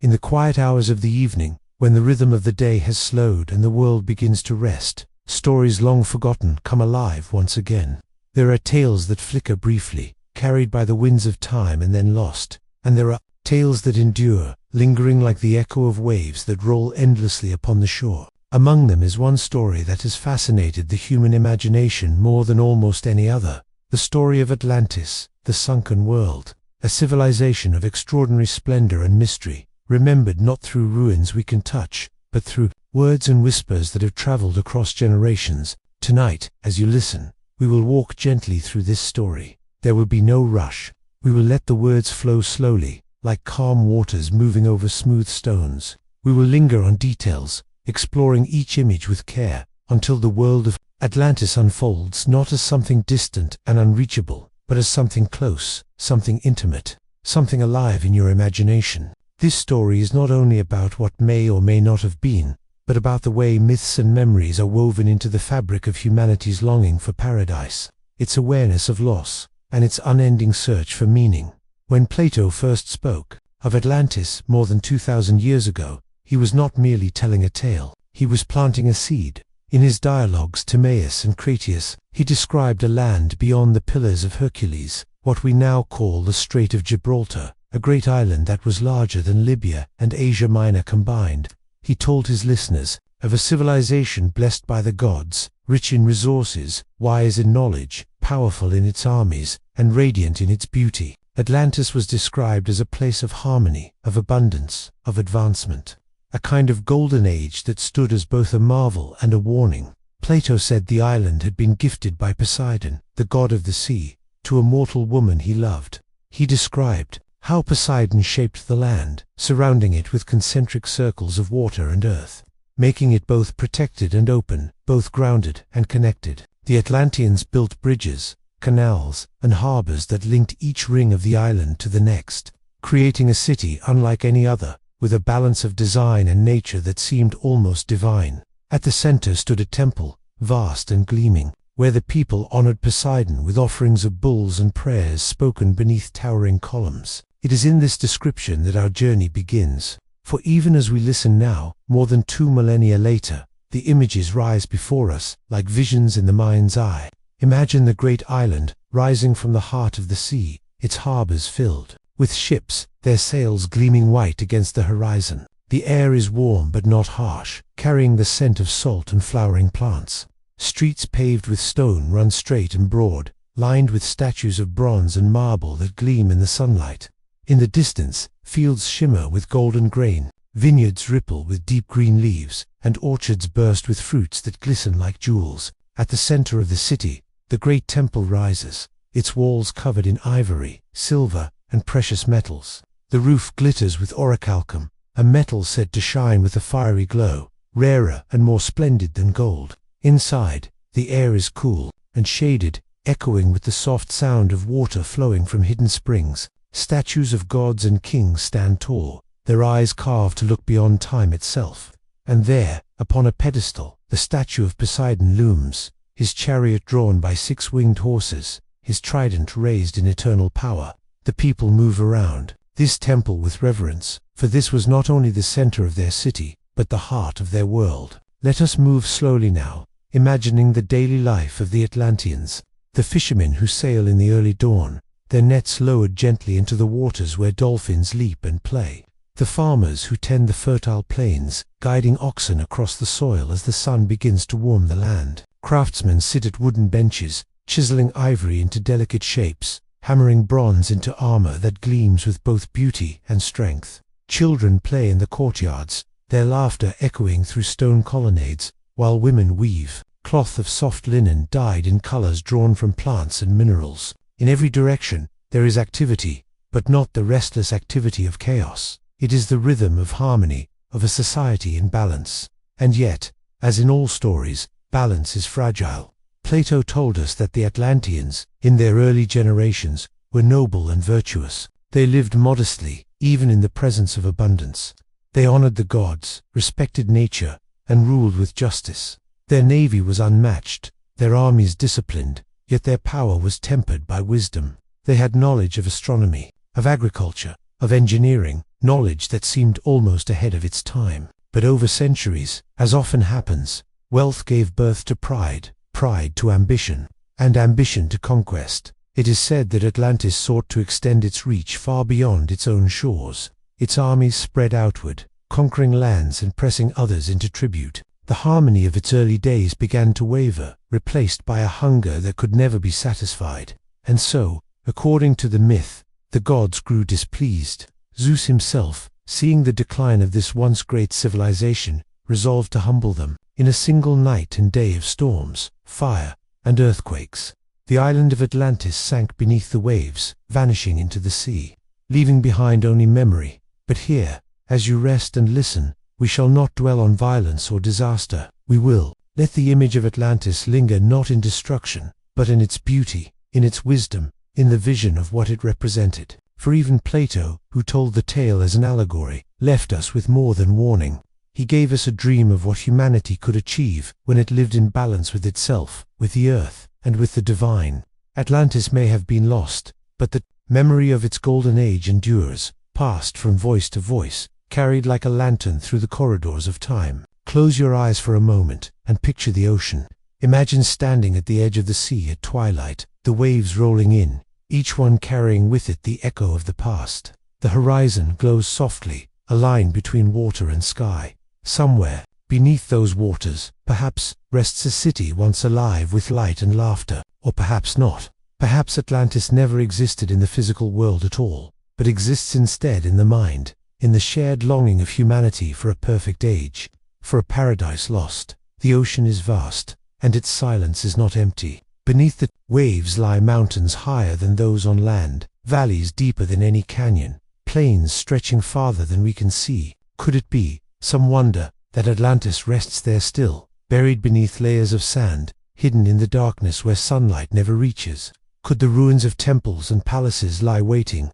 In the quiet hours of the evening, when the rhythm of the day has slowed and the world begins to rest, stories long forgotten come alive once again. There are tales that flicker briefly, carried by the winds of time and then lost, and there are tales that endure, lingering like the echo of waves that roll endlessly upon the shore. Among them is one story that has fascinated the human imagination more than almost any other, the story of Atlantis, the sunken world, a civilization of extraordinary splendor and mystery, remembered not through ruins we can touch, but through words and whispers that have traveled across generations. Tonight, as you listen, we will walk gently through this story. There will be no rush. We will let the words flow slowly, like calm waters moving over smooth stones. We will linger on details, exploring each image with care, until the world of Atlantis unfolds not as something distant and unreachable, but as something close, something intimate, something alive in your imagination. This story is not only about what may or may not have been, but about the way myths and memories are woven into the fabric of humanity's longing for paradise, its awareness of loss, and its unending search for meaning. When Plato first spoke of Atlantis more than 2,000 years ago, he was not merely telling a tale, he was planting a seed. In his dialogues Timaeus and Critias, he described a land beyond the Pillars of Hercules, what we now call the Strait of Gibraltar, a great island that was larger than Libya and Asia Minor combined. He told his listeners of a civilization blessed by the gods, rich in resources, wise in knowledge, powerful in its armies, and radiant in its beauty. Atlantis was described as a place of harmony, of abundance, of advancement, a kind of golden age that stood as both a marvel and a warning. Plato said the island had been gifted by Poseidon, the god of the sea, to a mortal woman he loved. He described how Poseidon shaped the land, surrounding it with concentric circles of water and earth, making it both protected and open, both grounded and connected. The Atlanteans built bridges, canals, and harbors that linked each ring of the island to the next, creating a city unlike any other, with a balance of design and nature that seemed almost divine. At the center stood a temple, vast and gleaming, where the people honored Poseidon with offerings of bulls and prayers spoken beneath towering columns. It is in this description that our journey begins, for even as we listen now, more than 2 millennia later, the images rise before us like visions in the mind's eye. Imagine the great island rising from the heart of the sea, its harbors filled with ships, their sails gleaming white against the horizon. The air is warm but not harsh, carrying the scent of salt and flowering plants. Streets paved with stone run straight and broad, lined with statues of bronze and marble that gleam in the sunlight. In the distance, fields shimmer with golden grain, vineyards ripple with deep green leaves, and orchards burst with fruits that glisten like jewels. At the center of the city, the great temple rises, its walls covered in ivory, silver, and precious metals. The roof glitters with orichalcum, a metal said to shine with a fiery glow, rarer and more splendid than gold. Inside, the air is cool and shaded, echoing with the soft sound of water flowing from hidden springs. Statues of gods and kings stand tall, their eyes carved to look beyond time itself. And there, upon a pedestal, the statue of Poseidon looms, his chariot drawn by 6 winged horses, his trident raised in eternal power. The people move around this temple with reverence, for this was not only the center of their city, but the heart of their world. Let us move slowly now, imagining the daily life of the Atlanteans, the fishermen who sail in the early dawn, their nets lowered gently into the waters where dolphins leap and play, the farmers who tend the fertile plains, guiding oxen across the soil as the sun begins to warm the land. Craftsmen sit at wooden benches, chiseling ivory into delicate shapes, hammering bronze into armor that gleams with both beauty and strength. Children play in the courtyards, their laughter echoing through stone colonnades, while women weave cloth of soft linen dyed in colors drawn from plants and minerals. In every direction, there is activity, but not the restless activity of chaos. It is the rhythm of harmony, of a society in balance. And yet, as in all stories, balance is fragile. Plato told us that the Atlanteans, in their early generations, were noble and virtuous. They lived modestly, even in the presence of abundance. They honored the gods, respected nature, and ruled with justice. Their navy was unmatched, their armies disciplined, yet their power was tempered by wisdom. They had knowledge of astronomy, of agriculture, of engineering, knowledge that seemed almost ahead of its time. But over centuries, as often happens, wealth gave birth to pride, pride to ambition, and ambition to conquest. It is said that Atlantis sought to extend its reach far beyond its own shores. Its armies spread outward, conquering lands and pressing others into tribute. The harmony of its early days began to waver, replaced by a hunger that could never be satisfied. And so, according to the myth, the gods grew displeased. Zeus himself, seeing the decline of this once great civilization, resolved to humble them. In a single night and day of storms, fire, and earthquakes, the island of Atlantis sank beneath the waves, vanishing into the sea, leaving behind only memory. But here, as you rest and listen, we shall not dwell on violence or disaster. We will let the image of Atlantis linger not in destruction, but in its beauty, in its wisdom, in the vision of what it represented. For even Plato, who told the tale as an allegory, left us with more than warning. He gave us a dream of what humanity could achieve when it lived in balance with itself, with the earth, and with the divine. Atlantis may have been lost, but the memory of its golden age endures, passed from voice to voice, carried like a lantern through the corridors of time. Close your eyes for a moment, and picture the ocean. Imagine standing at the edge of the sea at twilight, the waves rolling in, each one carrying with it the echo of the past. The horizon glows softly, a line between water and sky. Somewhere, beneath those waters, perhaps, rests a city once alive with light and laughter, or perhaps not. Perhaps Atlantis never existed in the physical world at all, but exists instead in the mind, in the shared longing of humanity for a perfect age, for a paradise lost. The ocean is vast, and its silence is not empty. Beneath the waves lie mountains higher than those on land, valleys deeper than any canyon, plains stretching farther than we can see. Could it be some wonder that Atlantis rests there still, buried beneath layers of sand, hidden in the darkness where sunlight never reaches? Could the ruins of temples and palaces lie waiting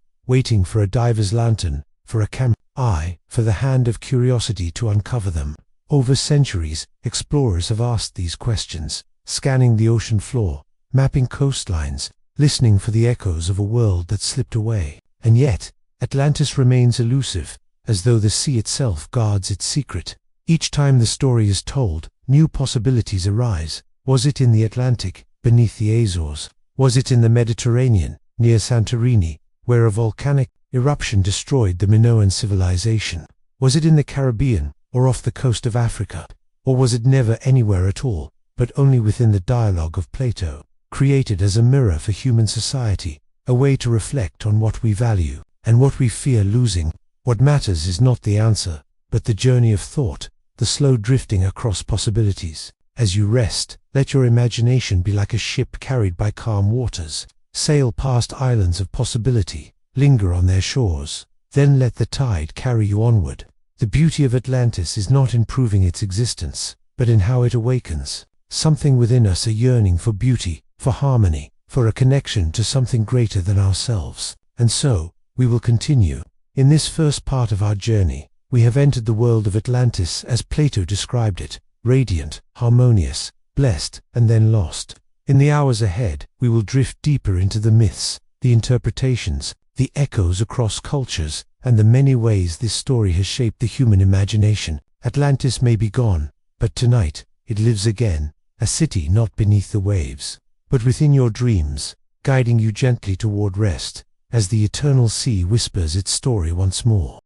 for a diver's lantern, for a for the hand of curiosity to uncover them? Over centuries, explorers have asked these questions, scanning the ocean floor, mapping coastlines, listening for the echoes of a world that slipped away. And yet, Atlantis remains elusive, as though the sea itself guards its secret. Each time the story is told, new possibilities arise. Was it in the Atlantic, beneath the Azores? Was it in the Mediterranean, near Santorini, where a volcanic eruption destroyed the Minoan civilization? Was it in the Caribbean, or off the coast of Africa? Or was it never anywhere at all, but only within the dialogue of Plato, created as a mirror for human society, a way to reflect on what we value, and what we fear losing? What matters is not the answer, but the journey of thought, the slow drifting across possibilities. As you rest, let your imagination be like a ship carried by calm waters. Sail past islands of possibility, linger on their shores, then let the tide carry you onward. The beauty of Atlantis is not in proving its existence, but in how it awakens. Something within us a yearning for beauty, for harmony, for a connection to something greater than ourselves. And so, we will continue. In this first part of our journey, we have entered the world of Atlantis as Plato described it, radiant, harmonious, blessed, and then lost. In the hours ahead, we will drift deeper into the myths, the interpretations, the echoes across cultures, and the many ways this story has shaped the human imagination. Atlantis may be gone, but tonight, it lives again, a city not beneath the waves, but within your dreams, guiding you gently toward rest, as the eternal sea whispers its story once more.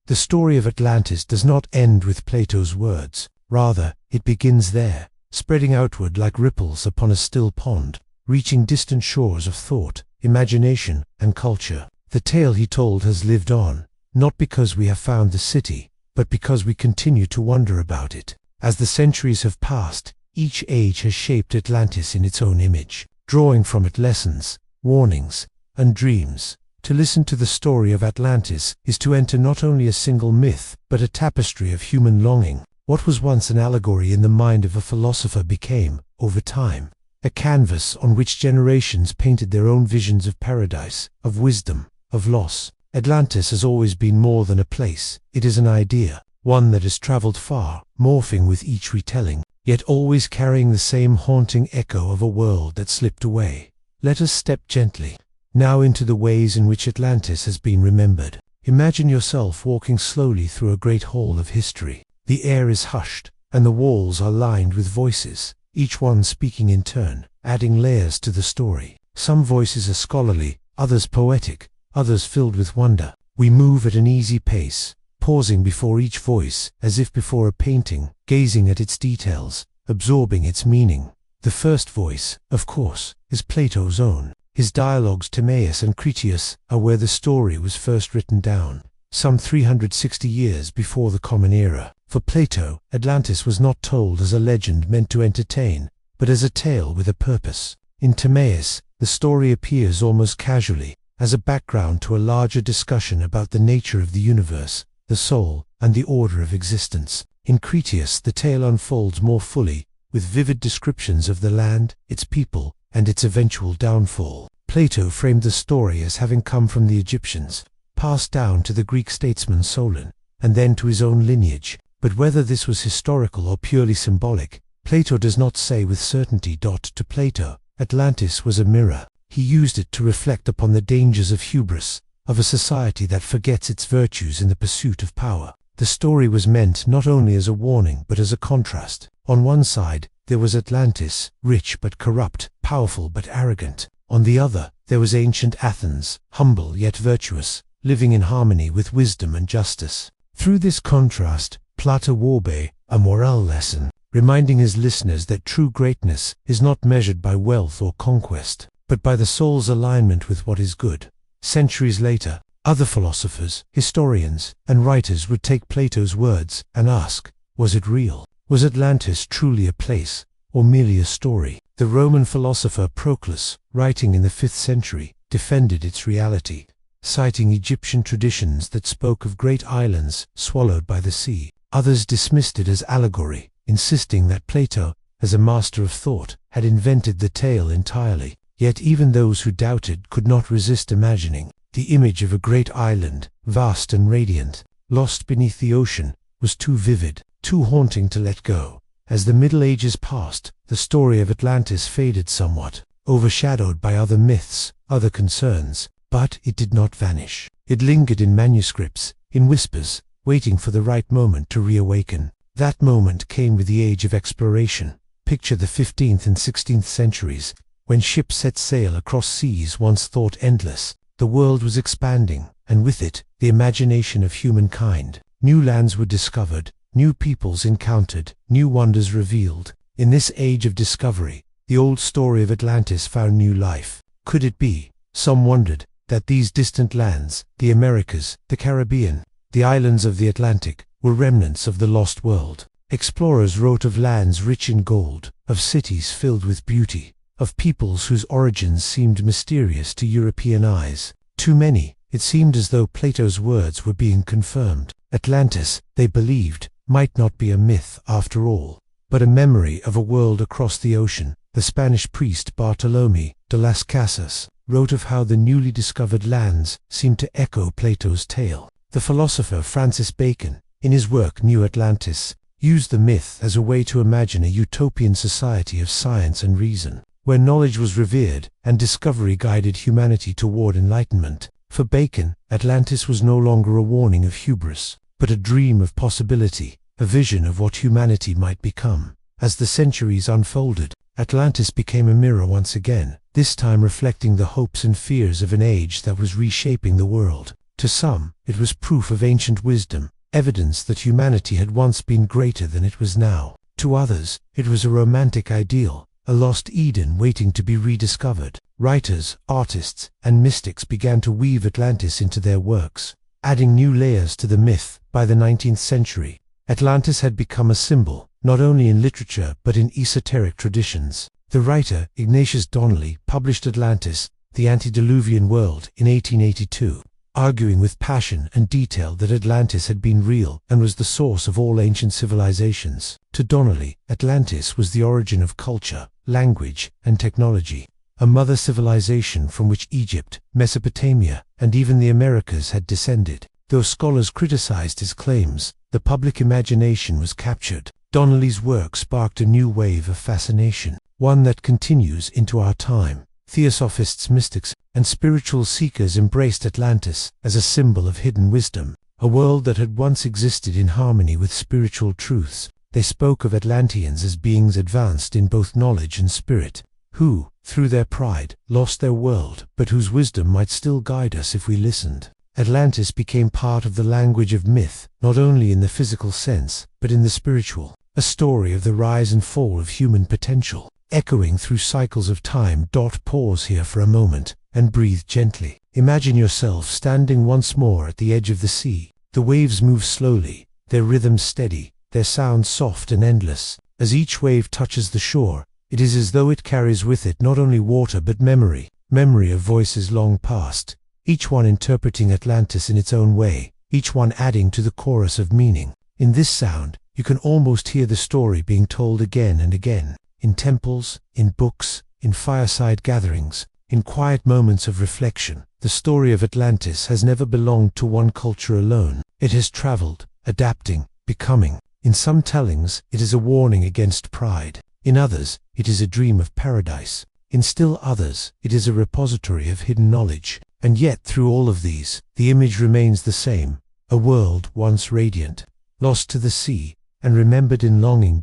The story of Atlantis does not end with Plato's words. Rather, it begins there, spreading outward like ripples upon a still pond, reaching distant shores of thought, imagination, and culture. The tale he told has lived on, not because we have found the city, but because we continue to wonder about it. As the centuries have passed, each age has shaped Atlantis in its own image, drawing from it lessons, warnings, and dreams. To listen to the story of Atlantis is to enter not only a single myth, but a tapestry of human longing. What was once an allegory in the mind of a philosopher became, over time, a canvas on which generations painted their own visions of paradise, of wisdom, of loss. Atlantis has always been more than a place. It is an idea, one that has traveled far, morphing with each retelling, yet always carrying the same haunting echo of a world that slipped away. Let us step gently now into the ways in which Atlantis has been remembered. Imagine yourself walking slowly through a great hall of history. The air is hushed, and the walls are lined with voices, each one speaking in turn, adding layers to the story. Some voices are scholarly, others poetic, others filled with wonder. We move at an easy pace, pausing before each voice as if before a painting, gazing at its details, absorbing its meaning. The first voice, of course, is Plato's own. His dialogues Timaeus and Critias are where the story was first written down, some 360 years before the Common Era. For Plato, Atlantis was not told as a legend meant to entertain, but as a tale with a purpose. In Timaeus, the story appears almost casually, as a background to a larger discussion about the nature of the universe, the soul, and the order of existence. In Critias, the tale unfolds more fully, with vivid descriptions of the land, its people, and its eventual downfall. Plato framed the story as having come from the Egyptians, passed down to the Greek statesman Solon, and then to his own lineage. But whether this was historical or purely symbolic, Plato does not say with certainty. To Plato, Atlantis was a mirror. He used it to reflect upon the dangers of hubris, of a society that forgets its virtues in the pursuit of power. The story was meant not only as a warning but as a contrast. On one side, there was Atlantis, rich but corrupt, powerful but arrogant. On the other, there was ancient Athens, humble yet virtuous, living in harmony with wisdom and justice. Through this contrast, Plato wove a moral lesson, reminding his listeners that true greatness is not measured by wealth or conquest, but by the soul's alignment with what is good. Centuries later, other philosophers, historians, and writers would take Plato's words and ask, was it real? Was Atlantis truly a place, or merely a story? The Roman philosopher Proclus, writing in the 5th century, defended its reality, citing Egyptian traditions that spoke of great islands swallowed by the sea. Others dismissed it as allegory, insisting that Plato, as a master of thought, had invented the tale entirely. Yet even those who doubted could not resist imagining. The image of a great island, vast and radiant, lost beneath the ocean, was too vivid, too haunting to let go. As the Middle Ages passed, the story of Atlantis faded somewhat, overshadowed by other myths, other concerns, but it did not vanish. It lingered in manuscripts, in whispers, waiting for the right moment to reawaken. That moment came with the age of exploration. Picture the 15th and 16th centuries, when ships set sail across seas once thought endless. The world was expanding, and with it, the imagination of humankind. New lands were discovered, new peoples encountered, new wonders revealed. In this age of discovery, the old story of Atlantis found new life. Could it be, some wondered, that these distant lands, the Americas, the Caribbean, the islands of the Atlantic, were remnants of the lost world? Explorers wrote of lands rich in gold, of cities filled with beauty, of peoples whose origins seemed mysterious to European eyes. To many, it seemed as though Plato's words were being confirmed. Atlantis, they believed, might not be a myth after all, but a memory of a world across the ocean. The Spanish priest Bartolomé de las Casas wrote of how the newly discovered lands seemed to echo Plato's tale. The philosopher Francis Bacon, in his work New Atlantis, used the myth as a way to imagine a utopian society of science and reason, where knowledge was revered and discovery guided humanity toward enlightenment. For Bacon, Atlantis was no longer a warning of hubris, but a dream of possibility, a vision of what humanity might become. As the centuries unfolded, Atlantis became a mirror once again, this time reflecting the hopes and fears of an age that was reshaping the world. To some, it was proof of ancient wisdom, evidence that humanity had once been greater than it was now. To others, it was a romantic ideal, a lost Eden waiting to be rediscovered. Writers, artists, and mystics began to weave Atlantis into their works, adding new layers to the myth. By the 19th century, Atlantis had become a symbol, not only in literature but in esoteric traditions. The writer, Ignatius Donnelly, published Atlantis, the Antediluvian World, in 1882, arguing with passion and detail that Atlantis had been real and was the source of all ancient civilizations. To Donnelly, Atlantis was the origin of culture, language, and technology, a mother civilization from which Egypt, Mesopotamia, and even the Americas had descended. Though scholars criticized his claims, the public imagination was captured. Donnelly's work sparked a new wave of fascination, one that continues into our time. Theosophists, mystics, and spiritual seekers embraced Atlantis as a symbol of hidden wisdom, a world that had once existed in harmony with spiritual truths. They spoke of Atlanteans as beings advanced in both knowledge and spirit, who, through their pride, lost their world, but whose wisdom might still guide us if we listened. Atlantis became part of the language of myth, not only in the physical sense, but in the spiritual, a story of the rise and fall of human potential, echoing through cycles of time. Pause here for a moment, and breathe gently. Imagine yourself standing once more at the edge of the sea. The waves move slowly, their rhythm steady, their sound soft and endless. As each wave touches the shore, it is as though it carries with it not only water but memory of voices long past, each one interpreting Atlantis in its own way, each one adding to the chorus of meaning. In this sound, you can almost hear the story being told again and again, in temples, in books, in fireside gatherings, in quiet moments of reflection. The story of Atlantis has never belonged to one culture alone. It has traveled, adapting, becoming. In some tellings, it is a warning against pride. In others, it is a dream of paradise. In still others, it is a repository of hidden knowledge. And yet, through all of these, the image remains the same, a world once radiant, lost to the sea, and remembered in longing.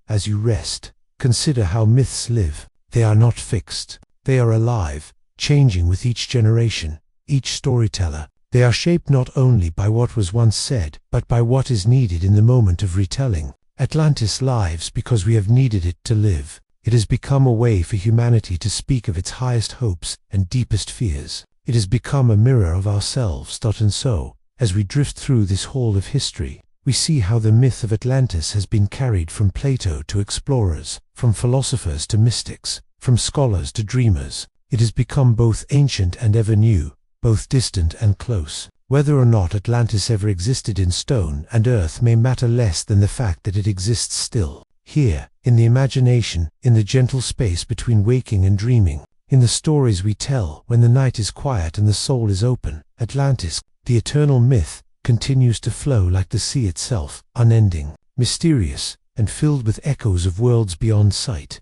As you rest, consider how myths live. They are not fixed. They are alive, changing with each generation, each storyteller. They are shaped not only by what was once said, but by what is needed in the moment of retelling. Atlantis lives because we have needed it to live. It has become a way for humanity to speak of its highest hopes and deepest fears. It has become a mirror of ourselves. And so, as we drift through this hall of history, we see how the myth of Atlantis has been carried from Plato to explorers, from philosophers to mystics, from scholars to dreamers. It has become both ancient and ever new, both distant and close. Whether or not Atlantis ever existed in stone and earth may matter less than the fact that it exists still, here, in the imagination, in the gentle space between waking and dreaming, in the stories we tell when the night is quiet and the soul is open. Atlantis, the eternal myth, continues to flow like the sea itself, unending, mysterious, and filled with echoes of worlds beyond sight.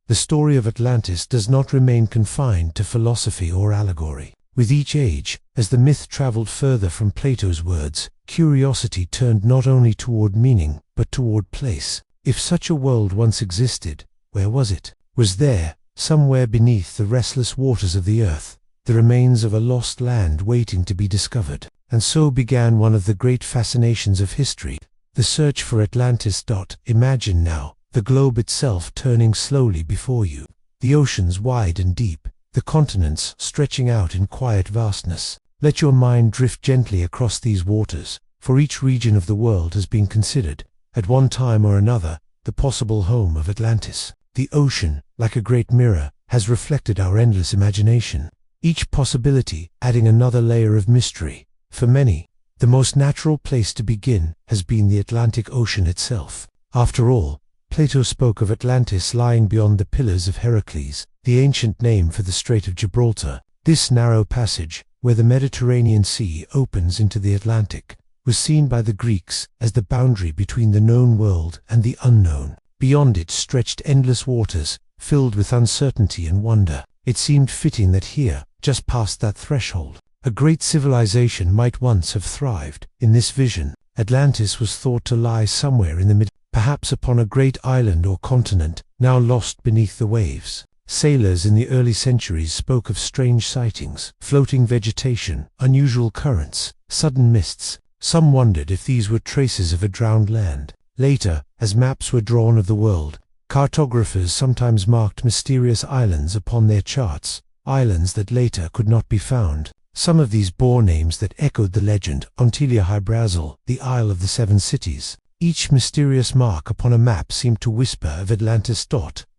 The story of Atlantis does not remain confined to philosophy or allegory. With each age, as the myth traveled further from Plato's words, curiosity turned not only toward meaning, but toward place. If such a world once existed, where was it? Was there, somewhere beneath the restless waters of the earth, the remains of a lost land waiting to be discovered? And so began one of the great fascinations of history, the search for Atlantis. Imagine now, the globe itself turning slowly before you, the oceans wide and deep, the continents stretching out in quiet vastness. Let your mind drift gently across these waters, for each region of the world has been considered, at one time or another, the possible home of Atlantis. The ocean, like a great mirror, has reflected our endless imagination, each possibility adding another layer of mystery. For many, the most natural place to begin has been the Atlantic Ocean itself. After all, Plato spoke of Atlantis lying beyond the Pillars of Heracles, the ancient name for the Strait of Gibraltar. This narrow passage, where the Mediterranean Sea opens into the Atlantic, was seen by the Greeks as the boundary between the known world and the unknown. Beyond it stretched endless waters, filled with uncertainty and wonder. It seemed fitting that here, just past that threshold, a great civilization might once have thrived. In this vision, Atlantis was thought to lie somewhere in the mid, perhaps upon a great island or continent, now lost beneath the waves. Sailors in the early centuries spoke of strange sightings, floating vegetation, unusual currents, sudden mists. Some wondered if these were traces of a drowned land. Later, as maps were drawn of the world, cartographers sometimes marked mysterious islands upon their charts, islands that later could not be found. Some of these bore names that echoed the legend: Antilia Hybrazil, the Isle of the Seven Cities. Each mysterious mark upon a map seemed to whisper of Atlantis.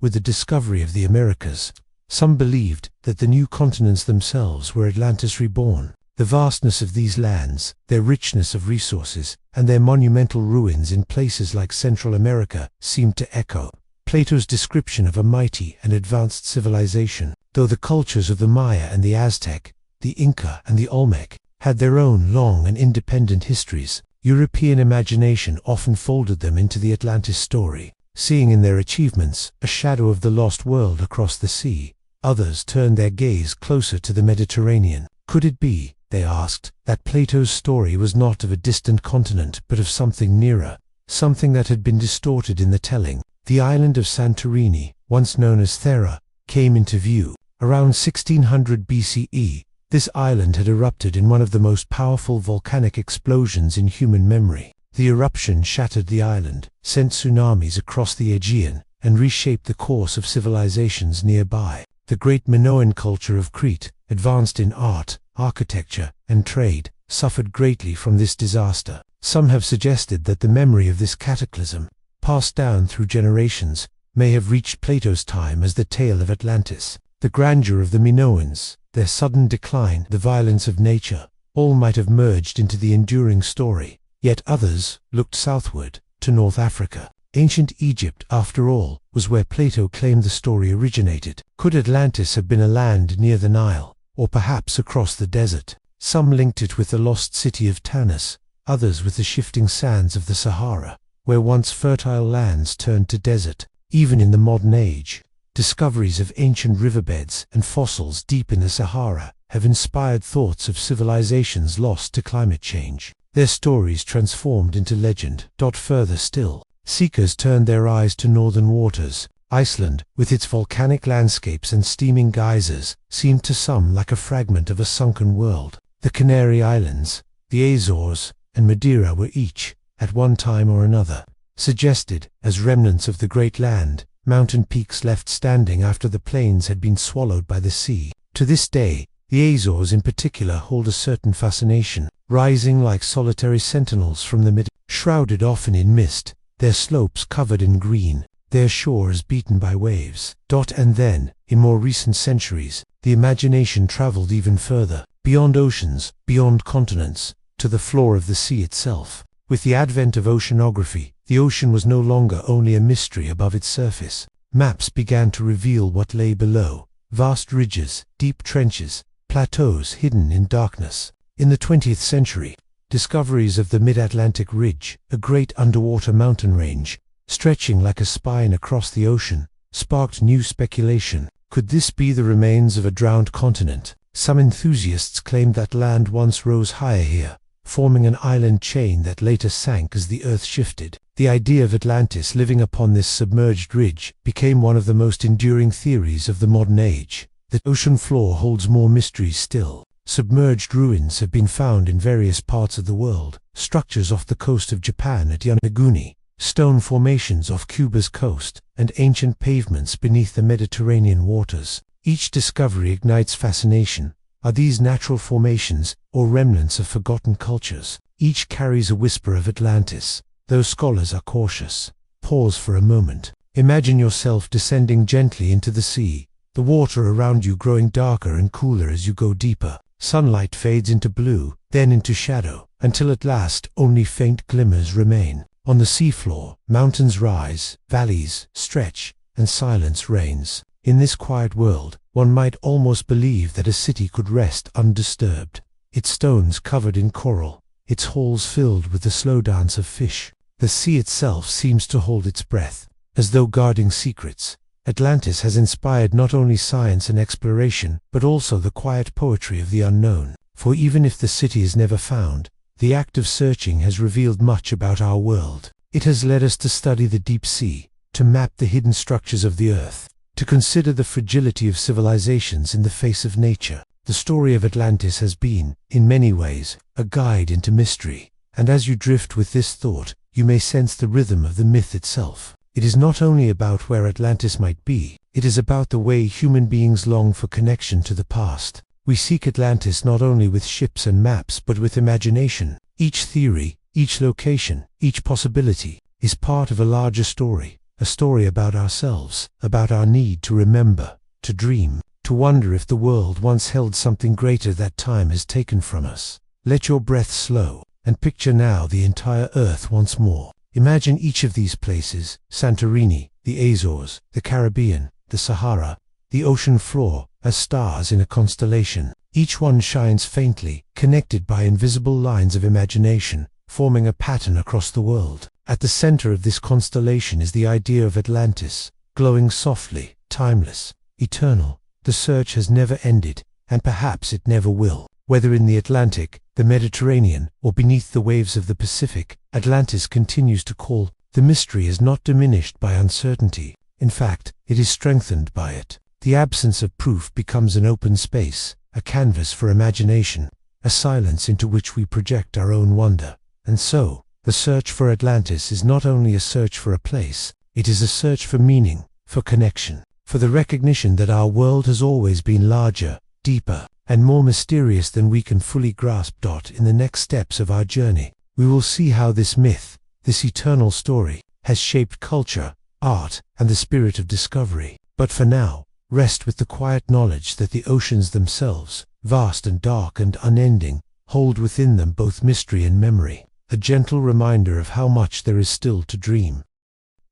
With the discovery of the Americas, some believed that the new continents themselves were Atlantis reborn. The vastness of these lands, their richness of resources, and their monumental ruins in places like Central America seemed to echo Plato's description of a mighty and advanced civilization. Though the cultures of the Maya and the Aztec, the Inca and the Olmec, had their own long and independent histories, European imagination often folded them into the Atlantis story, seeing in their achievements a shadow of the lost world across the sea. Others turned their gaze closer to the Mediterranean. Could it be, they asked, that Plato's story was not of a distant continent but of something nearer, something that had been distorted in the telling? The island of Santorini, once known as Thera, came into view. Around 1600 BCE, this island had erupted in one of the most powerful volcanic explosions in human memory. The eruption shattered the island, sent tsunamis across the Aegean, and reshaped the course of civilizations nearby. The great Minoan culture of Crete, advanced in art, architecture, and trade, suffered greatly from this disaster. Some have suggested that the memory of this cataclysm, passed down through generations, may have reached Plato's time as the tale of Atlantis. The grandeur of the Minoans, their sudden decline, the violence of nature, all might have merged into the enduring story. Yet others looked southward, to North Africa. Ancient Egypt, after all, was where Plato claimed the story originated. Could Atlantis have been a land near the Nile, or perhaps across the desert? Some linked it with the lost city of Tanis, others with the shifting sands of the Sahara, where once fertile lands turned to desert. Even in the modern age, discoveries of ancient riverbeds and fossils deep in the Sahara have inspired thoughts of civilizations lost to climate change. Their stories transformed into legend. Further still, seekers turned their eyes to northern waters. Iceland, with its volcanic landscapes and steaming geysers, seemed to some like a fragment of a sunken world. The Canary Islands, the Azores, and Madeira were each, at one time or another, suggested as remnants of the great land, mountain peaks left standing after the plains had been swallowed by the sea. To this day, the Azores in particular hold a certain fascination, rising like solitary sentinels from the shrouded often in mist, their slopes covered in green, their shores beaten by waves. And then, in more recent centuries, the imagination traveled even further, beyond oceans, beyond continents, to the floor of the sea itself. With the advent of oceanography, the ocean was no longer only a mystery above its surface. Maps began to reveal what lay below: vast ridges, deep trenches, plateaus hidden in darkness. In the 20th century, discoveries of the Mid-Atlantic Ridge, a great underwater mountain range, stretching like a spine across the ocean, sparked new speculation. Could this be the remains of a drowned continent? Some enthusiasts claimed that land once rose higher here, forming an island chain that later sank as the earth shifted. The idea of Atlantis living upon this submerged ridge became one of the most enduring theories of the modern age. The ocean floor holds more mysteries still. Submerged ruins have been found in various parts of the world: structures off the coast of Japan at Yonaguni, stone formations off Cuba's coast, and ancient pavements beneath the Mediterranean waters. Each discovery ignites fascination. Are these natural formations, or remnants of forgotten cultures? Each carries a whisper of Atlantis. Though scholars are cautious. Pause for a moment. Imagine yourself descending gently into the sea, the water around you growing darker and cooler as you go deeper. Sunlight fades into blue, then into shadow, until at last only faint glimmers remain. On the seafloor, mountains rise, valleys stretch, and silence reigns. In this quiet world, one might almost believe that a city could rest undisturbed, its stones covered in coral, its halls filled with the slow dance of fish. The sea itself seems to hold its breath, as though guarding secrets. Atlantis has inspired not only science and exploration, but also the quiet poetry of the unknown. For even if the city is never found, the act of searching has revealed much about our world. It has led us to study the deep sea, to map the hidden structures of the earth, to consider the fragility of civilizations in the face of nature. The story of Atlantis has been, in many ways, a guide into mystery. And as you drift with this thought, you may sense the rhythm of the myth itself. It is not only about where Atlantis might be, it is about the way human beings long for connection to the past. We seek Atlantis not only with ships and maps but with imagination. Each theory, each location, each possibility is part of a larger story, a story about ourselves, about our need to remember, to dream, to wonder if the world once held something greater that time has taken from us. Let your breath slow, and picture now the entire earth once more. Imagine each of these places: Santorini, the Azores, the Caribbean, the Sahara, the ocean floor, as stars in a constellation. Each one shines faintly, connected by invisible lines of imagination, forming a pattern across the world. At the center of this constellation is the idea of Atlantis, glowing softly, timeless, eternal. The search has never ended, and perhaps it never will. Whether in the Atlantic, the Mediterranean, or beneath the waves of the Pacific, Atlantis continues to call. The mystery is not diminished by uncertainty. In fact, it is strengthened by it. The absence of proof becomes an open space, a canvas for imagination, a silence into which we project our own wonder. And so, the search for Atlantis is not only a search for a place, it is a search for meaning, for connection, for the recognition that our world has always been larger, deeper, and more mysterious than we can fully grasp. In the next steps of our journey, we will see how this myth, this eternal story, has shaped culture, art, and the spirit of discovery. But for now, rest with the quiet knowledge that the oceans themselves, vast and dark and unending, hold within them both mystery and memory, a gentle reminder of how much there is still to dream.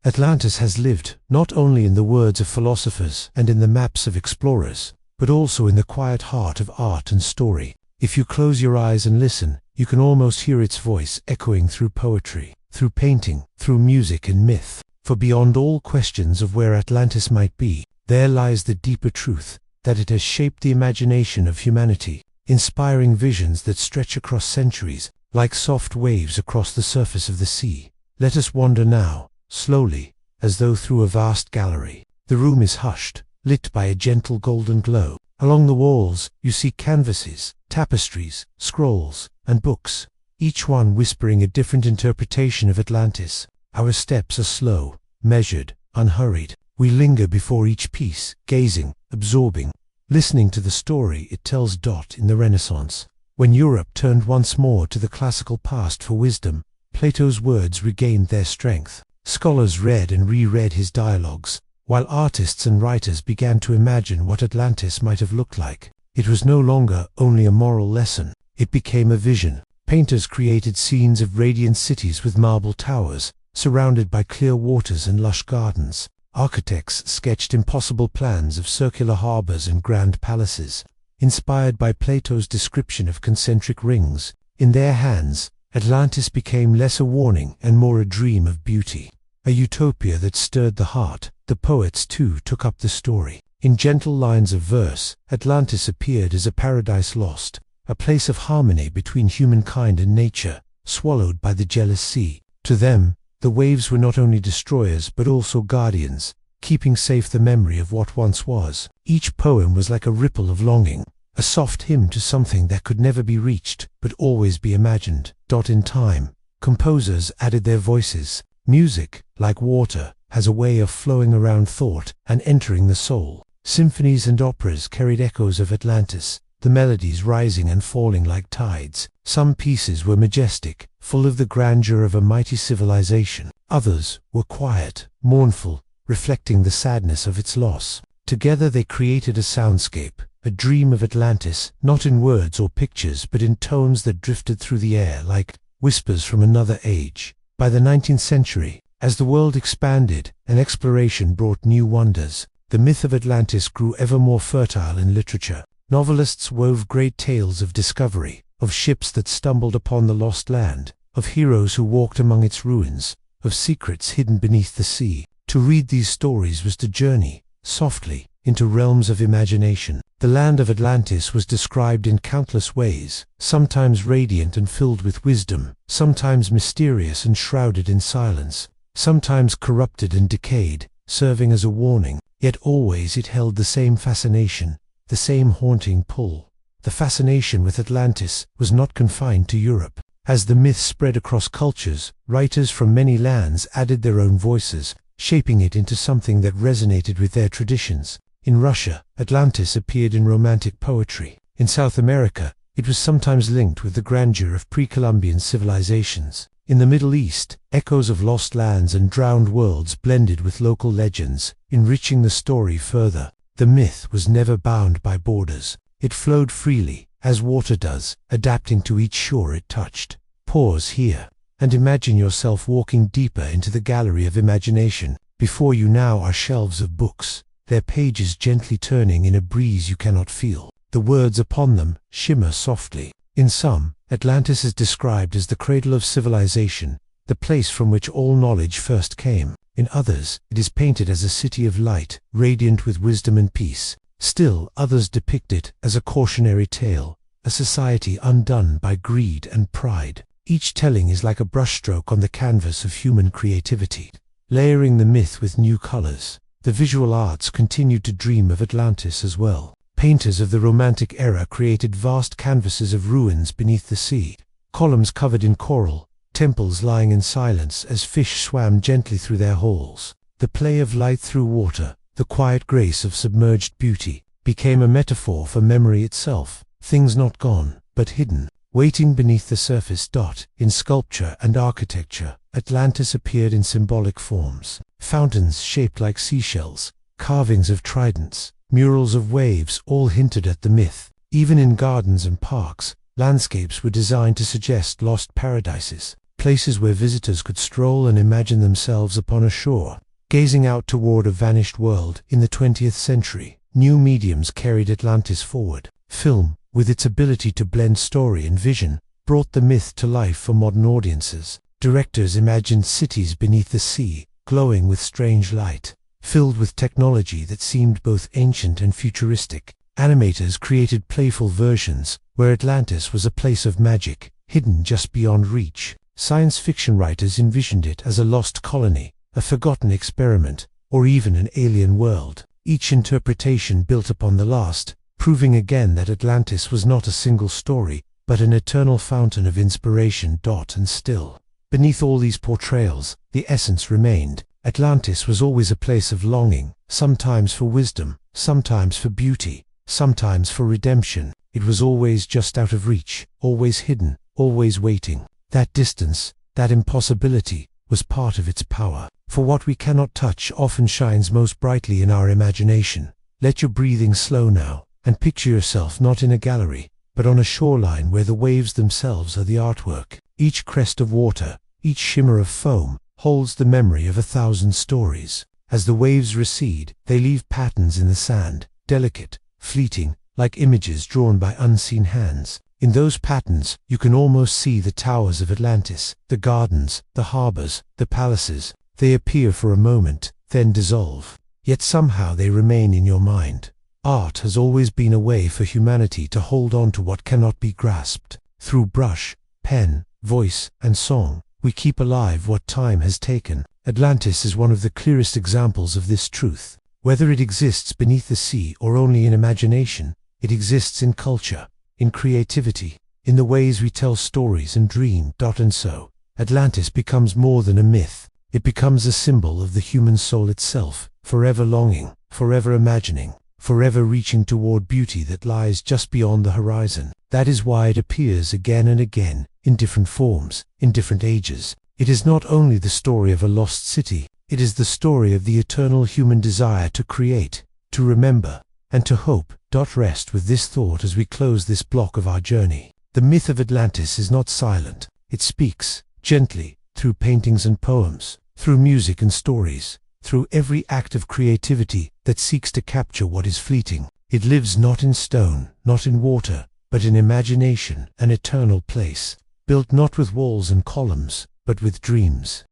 Atlantis has lived, not only in the words of philosophers and in the maps of explorers, but also in the quiet heart of art and story. If you close your eyes and listen, you can almost hear its voice echoing through poetry, through painting, through music and myth. For beyond all questions of where Atlantis might be, there lies the deeper truth, that it has shaped the imagination of humanity, inspiring visions that stretch across centuries, like soft waves across the surface of the sea. Let us wander now, slowly, as though through a vast gallery. The room is hushed, lit by a gentle golden glow. Along the walls, you see canvases, tapestries, scrolls, and books, each one whispering a different interpretation of Atlantis. Our steps are slow, measured, unhurried. We linger before each piece, gazing, absorbing, listening to the story it tells. In the Renaissance, when Europe turned once more to the classical past for wisdom, Plato's words regained their strength. Scholars read and reread his dialogues, while artists and writers began to imagine what Atlantis might have looked like. It was no longer only a moral lesson, it became a vision. Painters created scenes of radiant cities with marble towers, surrounded by clear waters and lush gardens. Architects sketched impossible plans of circular harbors and grand palaces, inspired by Plato's description of concentric rings. In their hands, Atlantis became less a warning and more a dream of beauty, a utopia that stirred the heart. The poets, too, took up the story. In gentle lines of verse, Atlantis appeared as a paradise lost, a place of harmony between humankind and nature, swallowed by the jealous sea. To them, the waves were not only destroyers but also guardians, keeping safe the memory of what once was. Each poem was like a ripple of longing, a soft hymn to something that could never be reached but always be imagined. In time, composers added their voices. Music, like water, has a way of flowing around thought and entering the soul. Symphonies and operas carried echoes of Atlantis, the melodies rising and falling like tides. Some pieces were majestic, full of the grandeur of a mighty civilization. Others were quiet, mournful, reflecting the sadness of its loss. Together they created a soundscape, a dream of Atlantis, not in words or pictures but in tones that drifted through the air like whispers from another age. By the 19th century, as the world expanded and exploration brought new wonders, the myth of Atlantis grew ever more fertile in literature. Novelists wove great tales of discovery, of ships that stumbled upon the lost land, of heroes who walked among its ruins, of secrets hidden beneath the sea. To read these stories was to journey, softly, into realms of imagination. The land of Atlantis was described in countless ways, sometimes radiant and filled with wisdom, sometimes mysterious and shrouded in silence, sometimes corrupted and decayed, serving as a warning. Yet always it held the same fascination, the same haunting pull. The fascination with Atlantis was not confined to Europe. As the myth spread across cultures, writers from many lands added their own voices, shaping it into something that resonated with their traditions. In Russia, Atlantis appeared in romantic poetry. In South America, it was sometimes linked with the grandeur of pre-Columbian civilizations. In the Middle East, echoes of lost lands and drowned worlds blended with local legends, enriching the story further. The myth was never bound by borders. It flowed freely, as water does, adapting to each shore it touched. Pause here, and imagine yourself walking deeper into the gallery of imagination. Before you now are shelves of books, their pages gently turning in a breeze you cannot feel. The words upon them shimmer softly. In some, Atlantis is described as the cradle of civilization, the place from which all knowledge first came. In others, it is painted as a city of light, radiant with wisdom and peace. Still others depict it as a cautionary tale, a society undone by greed and pride. Each telling is like a brushstroke on the canvas of human creativity, layering the myth with new colors. The visual arts continued to dream of Atlantis as well. Painters of the Romantic era created vast canvases of ruins beneath the sea, columns covered in coral, temples lying in silence as fish swam gently through their halls. The play of light through water, the quiet grace of submerged beauty, became a metaphor for memory itself, things not gone, but hidden, waiting beneath the surface. In sculpture and architecture, Atlantis appeared in symbolic forms. Fountains shaped like seashells, carvings of tridents, murals of waves all hinted at the myth. Even in gardens and parks, landscapes were designed to suggest lost paradises, places where visitors could stroll and imagine themselves upon a shore, gazing out toward a vanished world. In the 20th century, new mediums carried Atlantis forward. Film, with its ability to blend story and vision, brought the myth to life for modern audiences. Directors imagined cities beneath the sea, glowing with strange light, filled with technology that seemed both ancient and futuristic. Animators created playful versions, where Atlantis was a place of magic, hidden just beyond reach. Science fiction writers envisioned it as a lost colony, a forgotten experiment, or even an alien world. Each interpretation built upon the last, proving again that Atlantis was not a single story, but an eternal fountain of inspiration. And still, beneath all these portrayals, the essence remained. Atlantis was always a place of longing, sometimes for wisdom, sometimes for beauty, sometimes for redemption. It was always just out of reach, always hidden, always waiting. That distance, that impossibility, was part of its power. For what we cannot touch often shines most brightly in our imagination. Let your breathing slow now, and picture yourself not in a gallery, but on a shoreline where the waves themselves are the artwork. Each crest of water, each shimmer of foam, holds the memory of 1,000 stories. As the waves recede, they leave patterns in the sand, delicate, fleeting, like images drawn by unseen hands. In those patterns, you can almost see the towers of Atlantis, the gardens, the harbors, the palaces. They appear for a moment, then dissolve. Yet somehow they remain in your mind. Art has always been a way for humanity to hold on to what cannot be grasped. Through brush, pen, voice, and song, we keep alive what time has taken. Atlantis is one of the clearest examples of this truth. Whether it exists beneath the sea or only in imagination, it exists in culture, in creativity, in the ways we tell stories and dream. And so, Atlantis becomes more than a myth. It becomes a symbol of the human soul itself, forever longing, forever imagining, forever reaching toward beauty that lies just beyond the horizon. That is why it appears again and again, in different forms, in different ages. It is not only the story of a lost city, it is the story of the eternal human desire to create, to remember, and to hope. Rest with this thought as we close this block of our journey. The myth of Atlantis is not silent. It speaks, gently, through paintings and poems, through music and stories, through every act of creativity that seeks to capture what is fleeting. It lives not in stone, not in water, but in imagination, an eternal place, built not with walls and columns, but with dreams.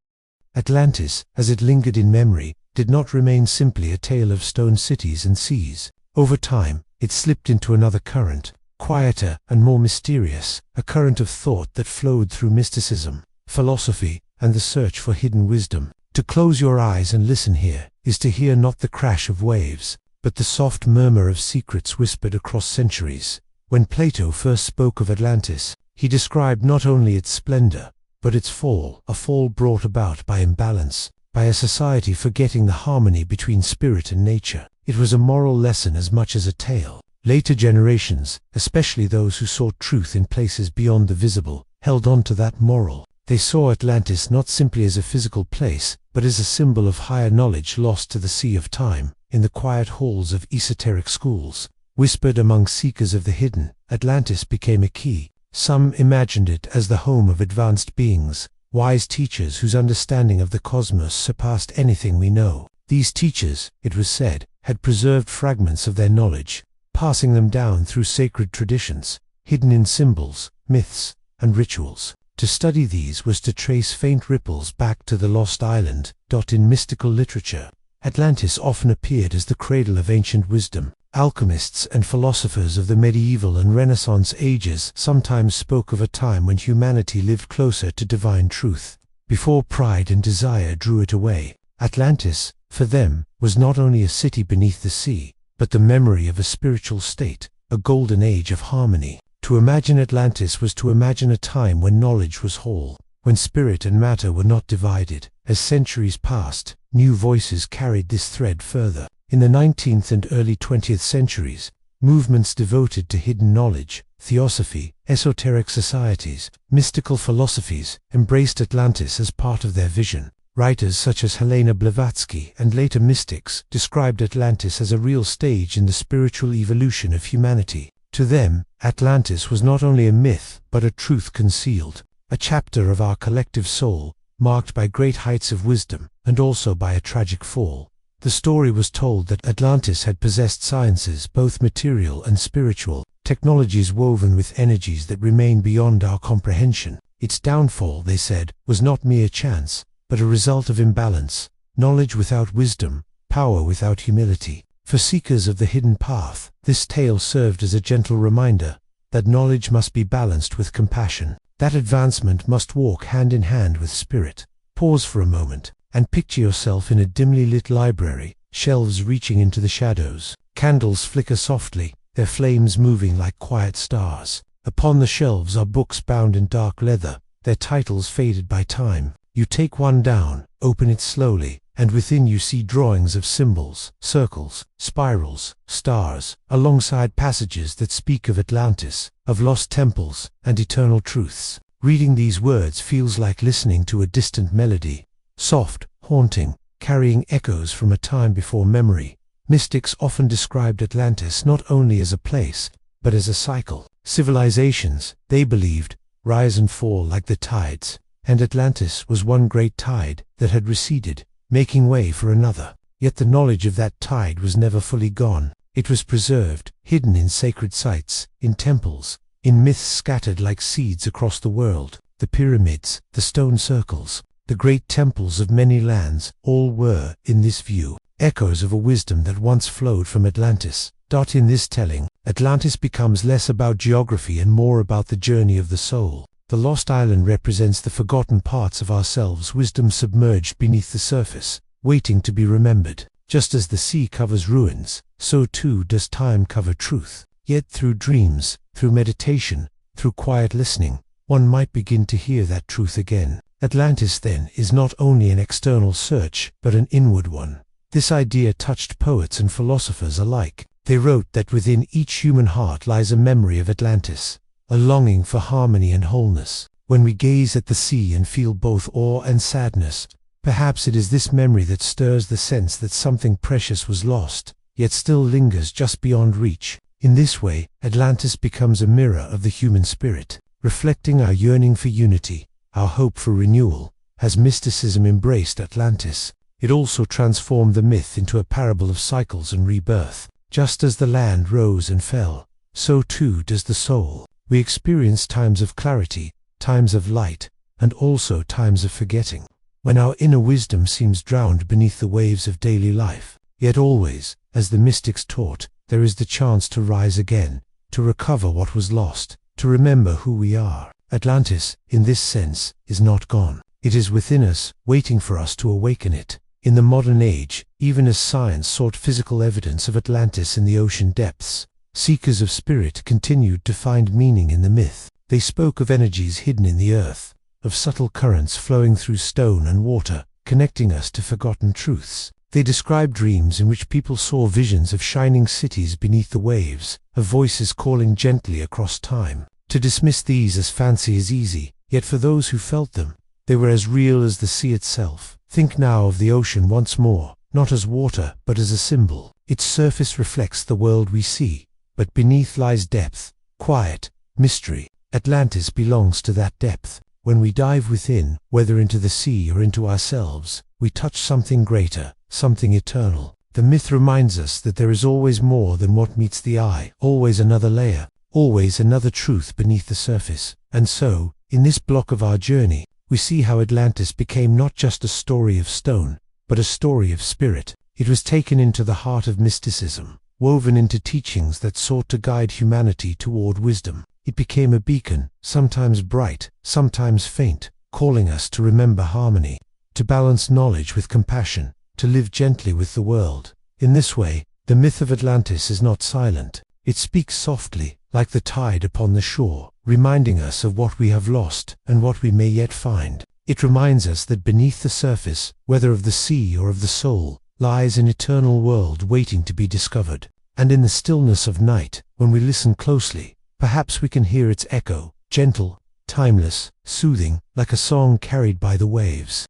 Atlantis, as it lingered in memory, did not remain simply a tale of stone cities and seas. Over time, it slipped into another current, quieter and more mysterious, a current of thought that flowed through mysticism, philosophy, and the search for hidden wisdom. To close your eyes and listen here is to hear not the crash of waves, but the soft murmur of secrets whispered across centuries. When Plato first spoke of Atlantis, he described not only its splendor, but its fall, a fall brought about by imbalance, by a society forgetting the harmony between spirit and nature. It was a moral lesson as much as a tale. Later generations, especially those who sought truth in places beyond the visible, held on to that moral. They saw Atlantis not simply as a physical place, but as a symbol of higher knowledge lost to the sea of time. In the quiet halls of esoteric schools, whispered among seekers of the hidden, Atlantis became a key. Some imagined it as the home of advanced beings, wise teachers whose understanding of the cosmos surpassed anything we know. These teachers, it was said, had preserved fragments of their knowledge, passing them down through sacred traditions, hidden in symbols, myths, and rituals. To study these was to trace faint ripples back to the lost island. In mystical literature, Atlantis often appeared as the cradle of ancient wisdom, Alchemists and philosophers of the medieval and Renaissance ages sometimes spoke of a time when humanity lived closer to divine truth, before pride and desire drew it away. Atlantis, for them, was not only a city beneath the sea, but the memory of a spiritual state, a golden age of harmony. To imagine Atlantis was to imagine a time when knowledge was whole, when spirit and matter were not divided. As centuries passed, new voices carried this thread further. In the 19th and early 20th centuries, movements devoted to hidden knowledge, theosophy, esoteric societies, mystical philosophies, embraced Atlantis as part of their vision. Writers such as Helena Blavatsky and later mystics described Atlantis as a real stage in the spiritual evolution of humanity. To them, Atlantis was not only a myth but a truth concealed, a chapter of our collective soul, marked by great heights of wisdom and also by a tragic fall. The story was told that Atlantis had possessed sciences both material and spiritual, technologies woven with energies that remain beyond our comprehension. Its downfall, they said, was not mere chance, but a result of imbalance, knowledge without wisdom, power without humility. For seekers of the hidden path, this tale served as a gentle reminder that knowledge must be balanced with compassion, that advancement must walk hand in hand with spirit. Pause for a moment, and picture yourself in a dimly lit library, shelves reaching into the shadows. Candles flicker softly, their flames moving like quiet stars. Upon the shelves are books bound in dark leather, their titles faded by time. You take one down, open it slowly, and within you see drawings of symbols, circles, spirals, stars, alongside passages that speak of Atlantis, of lost temples, and eternal truths. Reading these words feels like listening to a distant melody, soft, haunting, carrying echoes from a time before memory. Mystics often described Atlantis not only as a place, but as a cycle. Civilizations, they believed, rise and fall like the tides, and Atlantis was one great tide that had receded, making way for another. Yet the knowledge of that tide was never fully gone. It was preserved, hidden in sacred sites, in temples, in myths scattered like seeds across the world. The pyramids, the stone circles, the great temples of many lands, all were, in this view, echoes of a wisdom that once flowed from Atlantis. In this telling, Atlantis becomes less about geography and more about the journey of the soul. The lost island represents the forgotten parts of ourselves, wisdom submerged beneath the surface, waiting to be remembered. Just as the sea covers ruins, so too does time cover truth. Yet through dreams, through meditation, through quiet listening, one might begin to hear that truth again. Atlantis, then, is not only an external search, but an inward one. This idea touched poets and philosophers alike. They wrote that within each human heart lies a memory of Atlantis, a longing for harmony and wholeness. When we gaze at the sea and feel both awe and sadness, perhaps it is this memory that stirs the sense that something precious was lost, yet still lingers just beyond reach. In this way, Atlantis becomes a mirror of the human spirit, reflecting our yearning for unity, our hope for renewal. As mysticism embraced Atlantis, it also transformed the myth into a parable of cycles and rebirth. Just as the land rose and fell, so too does the soul. We experience times of clarity, times of light, and also times of forgetting, when our inner wisdom seems drowned beneath the waves of daily life. Yet always, as the mystics taught, there is the chance to rise again, to recover what was lost, to remember who we are. Atlantis, in this sense, is not gone. It is within us, waiting for us to awaken it. In the modern age, even as science sought physical evidence of Atlantis in the ocean depths, seekers of spirit continued to find meaning in the myth. They spoke of energies hidden in the earth, of subtle currents flowing through stone and water, connecting us to forgotten truths. They described dreams in which people saw visions of shining cities beneath the waves, of voices calling gently across time. To dismiss these as fancy is easy, yet for those who felt them, they were as real as the sea itself. Think now of the ocean once more, not as water, but as a symbol. Its surface reflects the world we see, but beneath lies depth, quiet, mystery. Atlantis belongs to that depth. When we dive within, whether into the sea or into ourselves, we touch something greater, something eternal. The myth reminds us that there is always more than what meets the eye, always another layer, always another truth beneath the surface. And so, in this block of our journey, we see how Atlantis became not just a story of stone, but a story of spirit. It was taken into the heart of mysticism, woven into teachings that sought to guide humanity toward wisdom. It became a beacon, sometimes bright, sometimes faint, calling us to remember harmony, to balance knowledge with compassion, to live gently with the world. In this way, the myth of Atlantis is not silent. It speaks softly, like the tide upon the shore, reminding us of what we have lost and what we may yet find. It reminds us that beneath the surface, whether of the sea or of the soul, lies an eternal world waiting to be discovered. And in the stillness of night, when we listen closely, perhaps we can hear its echo, gentle, timeless, soothing, like a song carried by the waves.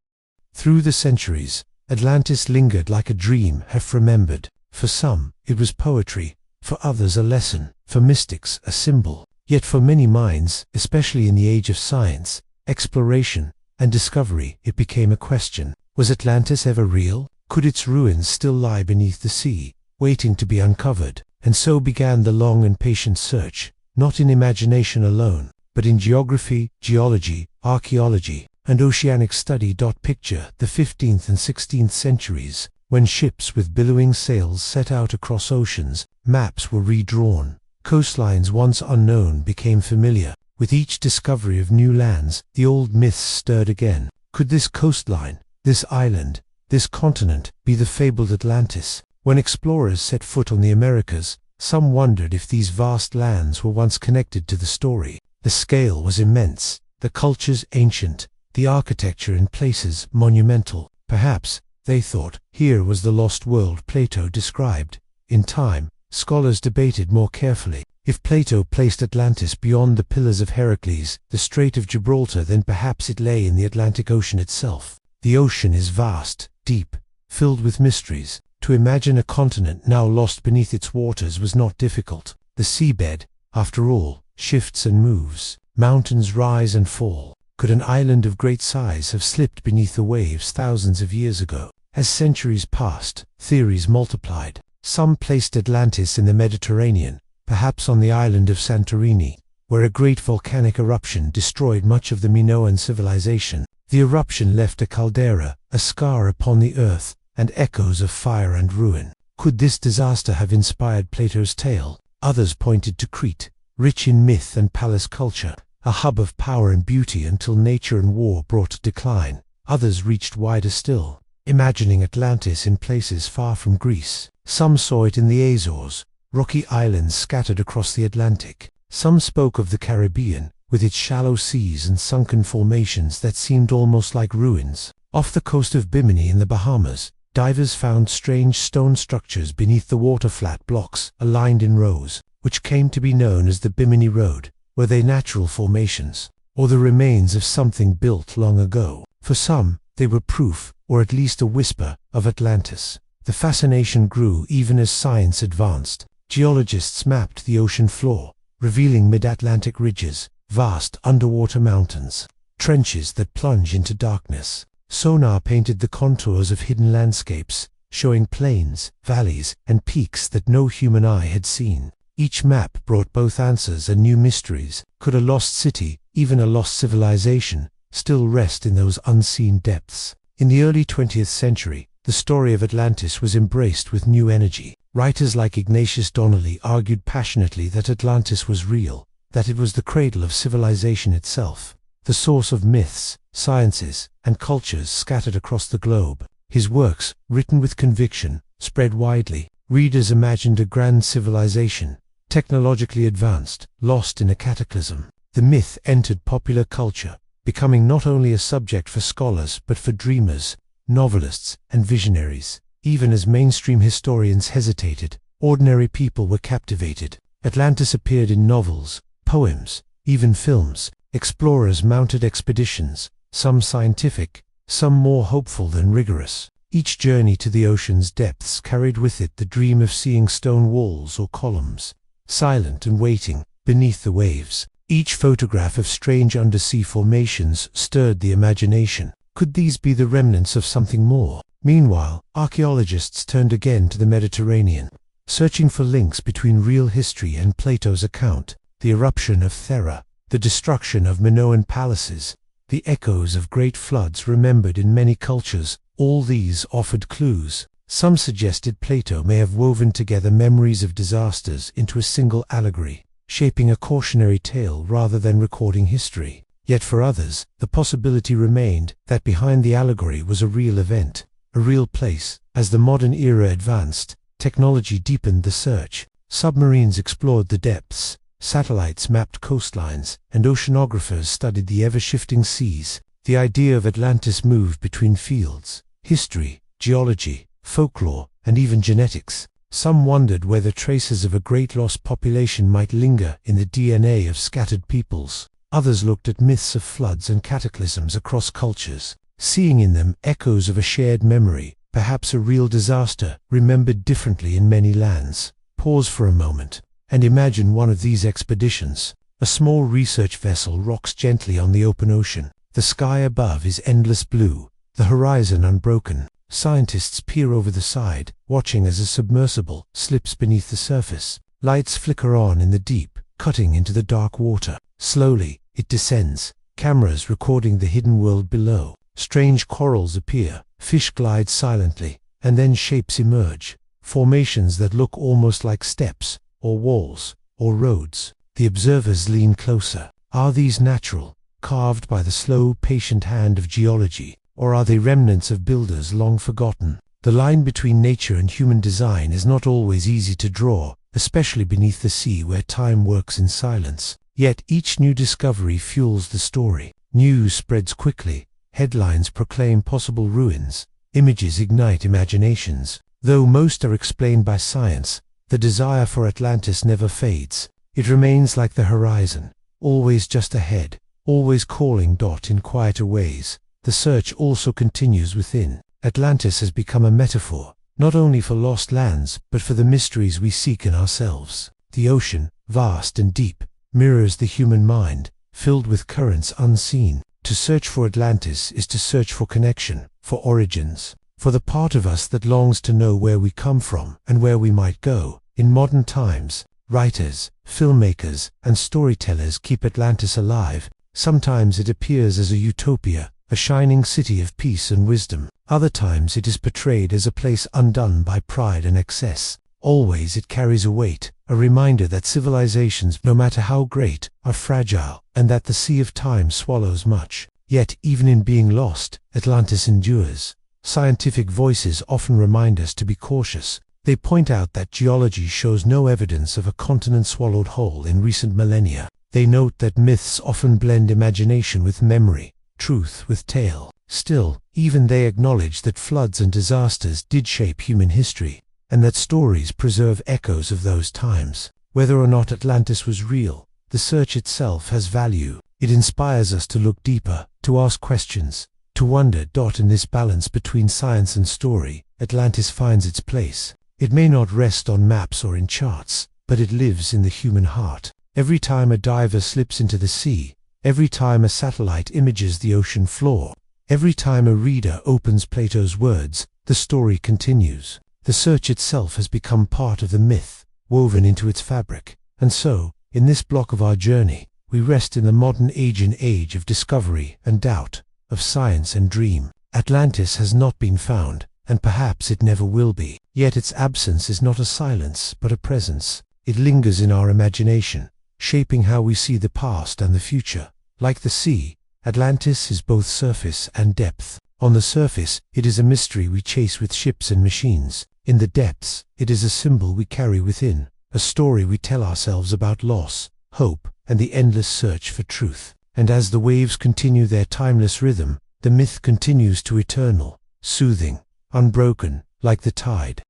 Through the centuries, Atlantis lingered like a dream half remembered. For some, it was poetry, for others a lesson, for mystics a symbol. Yet for many minds, especially in the age of science, exploration, and discovery, it became a question. Was Atlantis ever real? Could its ruins still lie beneath the sea, waiting to be uncovered? And so began the long and patient search, not in imagination alone, but in geography, geology, archaeology, and oceanic study. Picture the 15th and 16th centuries, when ships with billowing sails set out across oceans, maps were redrawn, coastlines once unknown became familiar. With each discovery of new lands, the old myths stirred again. Could this coastline, this island, this continent be the fabled Atlantis? When explorers set foot on the Americas, some wondered if these vast lands were once connected to the story. The scale was immense, the cultures ancient, the architecture in places monumental. Perhaps, they thought, here was the lost world Plato described. In time, scholars debated more carefully. If Plato placed Atlantis beyond the Pillars of Heracles, the Strait of Gibraltar, then perhaps it lay in the Atlantic Ocean itself. The ocean is vast, deep, filled with mysteries. To imagine a continent now lost beneath its waters was not difficult. The seabed, after all, shifts and moves. Mountains rise and fall. Could an island of great size have slipped beneath the waves thousands of years ago? As centuries passed, theories multiplied. Some placed Atlantis in the Mediterranean, perhaps on the island of Santorini, where a great volcanic eruption destroyed much of the Minoan civilization. The eruption left a caldera, a scar upon the earth, and echoes of fire and ruin. Could this disaster have inspired Plato's tale? Others pointed to Crete, rich in myth and palace culture, a hub of power and beauty until nature and war brought decline. Others reached wider still, imagining Atlantis in places far from Greece. Some saw it in the Azores, rocky islands scattered across the Atlantic. Some spoke of the Caribbean, with its shallow seas and sunken formations that seemed almost like ruins. Off the coast of Bimini in the Bahamas, divers found strange stone structures beneath the water-flat blocks, aligned in rows, which came to be known as the Bimini Road. Were they natural formations, or the remains of something built long ago? For some, they were proof, or at least a whisper, of Atlantis. The fascination grew even as science advanced. Geologists mapped the ocean floor, revealing mid-Atlantic ridges, vast underwater mountains, trenches that plunge into darkness. Sonar painted the contours of hidden landscapes, showing plains, valleys, and peaks that no human eye had seen. Each map brought both answers and new mysteries. Could a lost city, even a lost civilization, still rest in those unseen depths? In the early 20th century, the story of Atlantis was embraced with new energy. Writers like Ignatius Donnelly argued passionately that Atlantis was real, that it was the cradle of civilization itself, the source of myths, sciences, and cultures scattered across the globe. His works, written with conviction, spread widely. Readers imagined a grand civilization, technologically advanced, lost in a cataclysm. The myth entered popular culture, becoming not only a subject for scholars but for dreamers, novelists, and visionaries. Even as mainstream historians hesitated, ordinary people were captivated. Atlantis appeared in novels, poems, even films. Explorers mounted expeditions, some scientific, some more hopeful than rigorous. Each journey to the ocean's depths carried with it the dream of seeing stone walls or columns, silent and waiting, beneath the waves. Each photograph of strange undersea formations stirred the imagination. Could these be the remnants of something more? Meanwhile, archaeologists turned again to the Mediterranean, searching for links between real history and Plato's account. The eruption of Thera, the destruction of Minoan palaces, the echoes of great floods remembered in many cultures, all these offered clues. Some suggested Plato may have woven together memories of disasters into a single allegory, shaping a cautionary tale rather than recording history. Yet for others, the possibility remained that behind the allegory was a real event, a real place. As the modern era advanced, technology deepened the search. Submarines explored the depths, satellites mapped coastlines, and oceanographers studied the ever-shifting seas. The idea of Atlantis moved between fields: history, geology, folklore, and even genetics. Some wondered whether traces of a great lost population might linger in the DNA of scattered peoples. Others looked at myths of floods and cataclysms across cultures, seeing in them echoes of a shared memory, perhaps a real disaster, remembered differently in many lands. Pause for a moment, and imagine one of these expeditions. A small research vessel rocks gently on the open ocean. The sky above is endless blue, the horizon unbroken. Scientists peer over the side, watching as a submersible slips beneath the surface. Lights flicker on in the deep, cutting into the dark water. Slowly, it descends, cameras recording the hidden world below. Strange corals appear, fish glide silently, and then shapes emerge, formations that look almost like steps, or walls, or roads. The observers lean closer. Are these natural, carved by the slow, patient hand of geology, or are they remnants of builders long forgotten? The line between nature and human design is not always easy to draw, especially beneath the sea where time works in silence. Yet each new discovery fuels the story. News spreads quickly, headlines proclaim possible ruins, images ignite imaginations. Though most are explained by science, the desire for Atlantis never fades. It remains like the horizon, always just ahead, always calling. In quieter ways, the search also continues within. Atlantis has become a metaphor, not only for lost lands, but for the mysteries we seek in ourselves. The ocean, vast and deep, mirrors the human mind, filled with currents unseen. To search for Atlantis is to search for connection, for origins, for the part of us that longs to know where we come from and where we might go. In modern times, writers, filmmakers, and storytellers keep Atlantis alive. Sometimes it appears as a utopia, a shining city of peace and wisdom. Other times it is portrayed as a place undone by pride and excess. Always it carries a weight, a reminder that civilizations, no matter how great, are fragile, and that the sea of time swallows much. Yet, even in being lost, Atlantis endures. Scientific voices often remind us to be cautious. They point out that geology shows no evidence of a continent swallowed whole in recent millennia. They note that myths often blend imagination with memory, truth with tale. Still, even they acknowledge that floods and disasters did shape human history, and that stories preserve echoes of those times. Whether or not Atlantis was real, the search itself has value. It inspires us to look deeper, to ask questions, to wonder. In this balance between science and story, Atlantis finds its place. It may not rest on maps or in charts, but it lives in the human heart. Every time a diver slips into the sea, every time a satellite images the ocean floor, every time a reader opens Plato's words, the story continues. The search itself has become part of the myth, woven into its fabric. And so, in this block of our journey, we rest in the modern age, an age of discovery and doubt, of science and dream. Atlantis has not been found, and perhaps it never will be. Yet its absence is not a silence, but a presence. It lingers in our imagination, shaping how we see the past and the future. Like the sea, Atlantis is both surface and depth. On the surface, it is a mystery we chase with ships and machines. In the depths, it is a symbol we carry within, a story we tell ourselves about loss, hope, and the endless search for truth. And as the waves continue their timeless rhythm, the myth continues to eternal, soothing, unbroken, like the tide.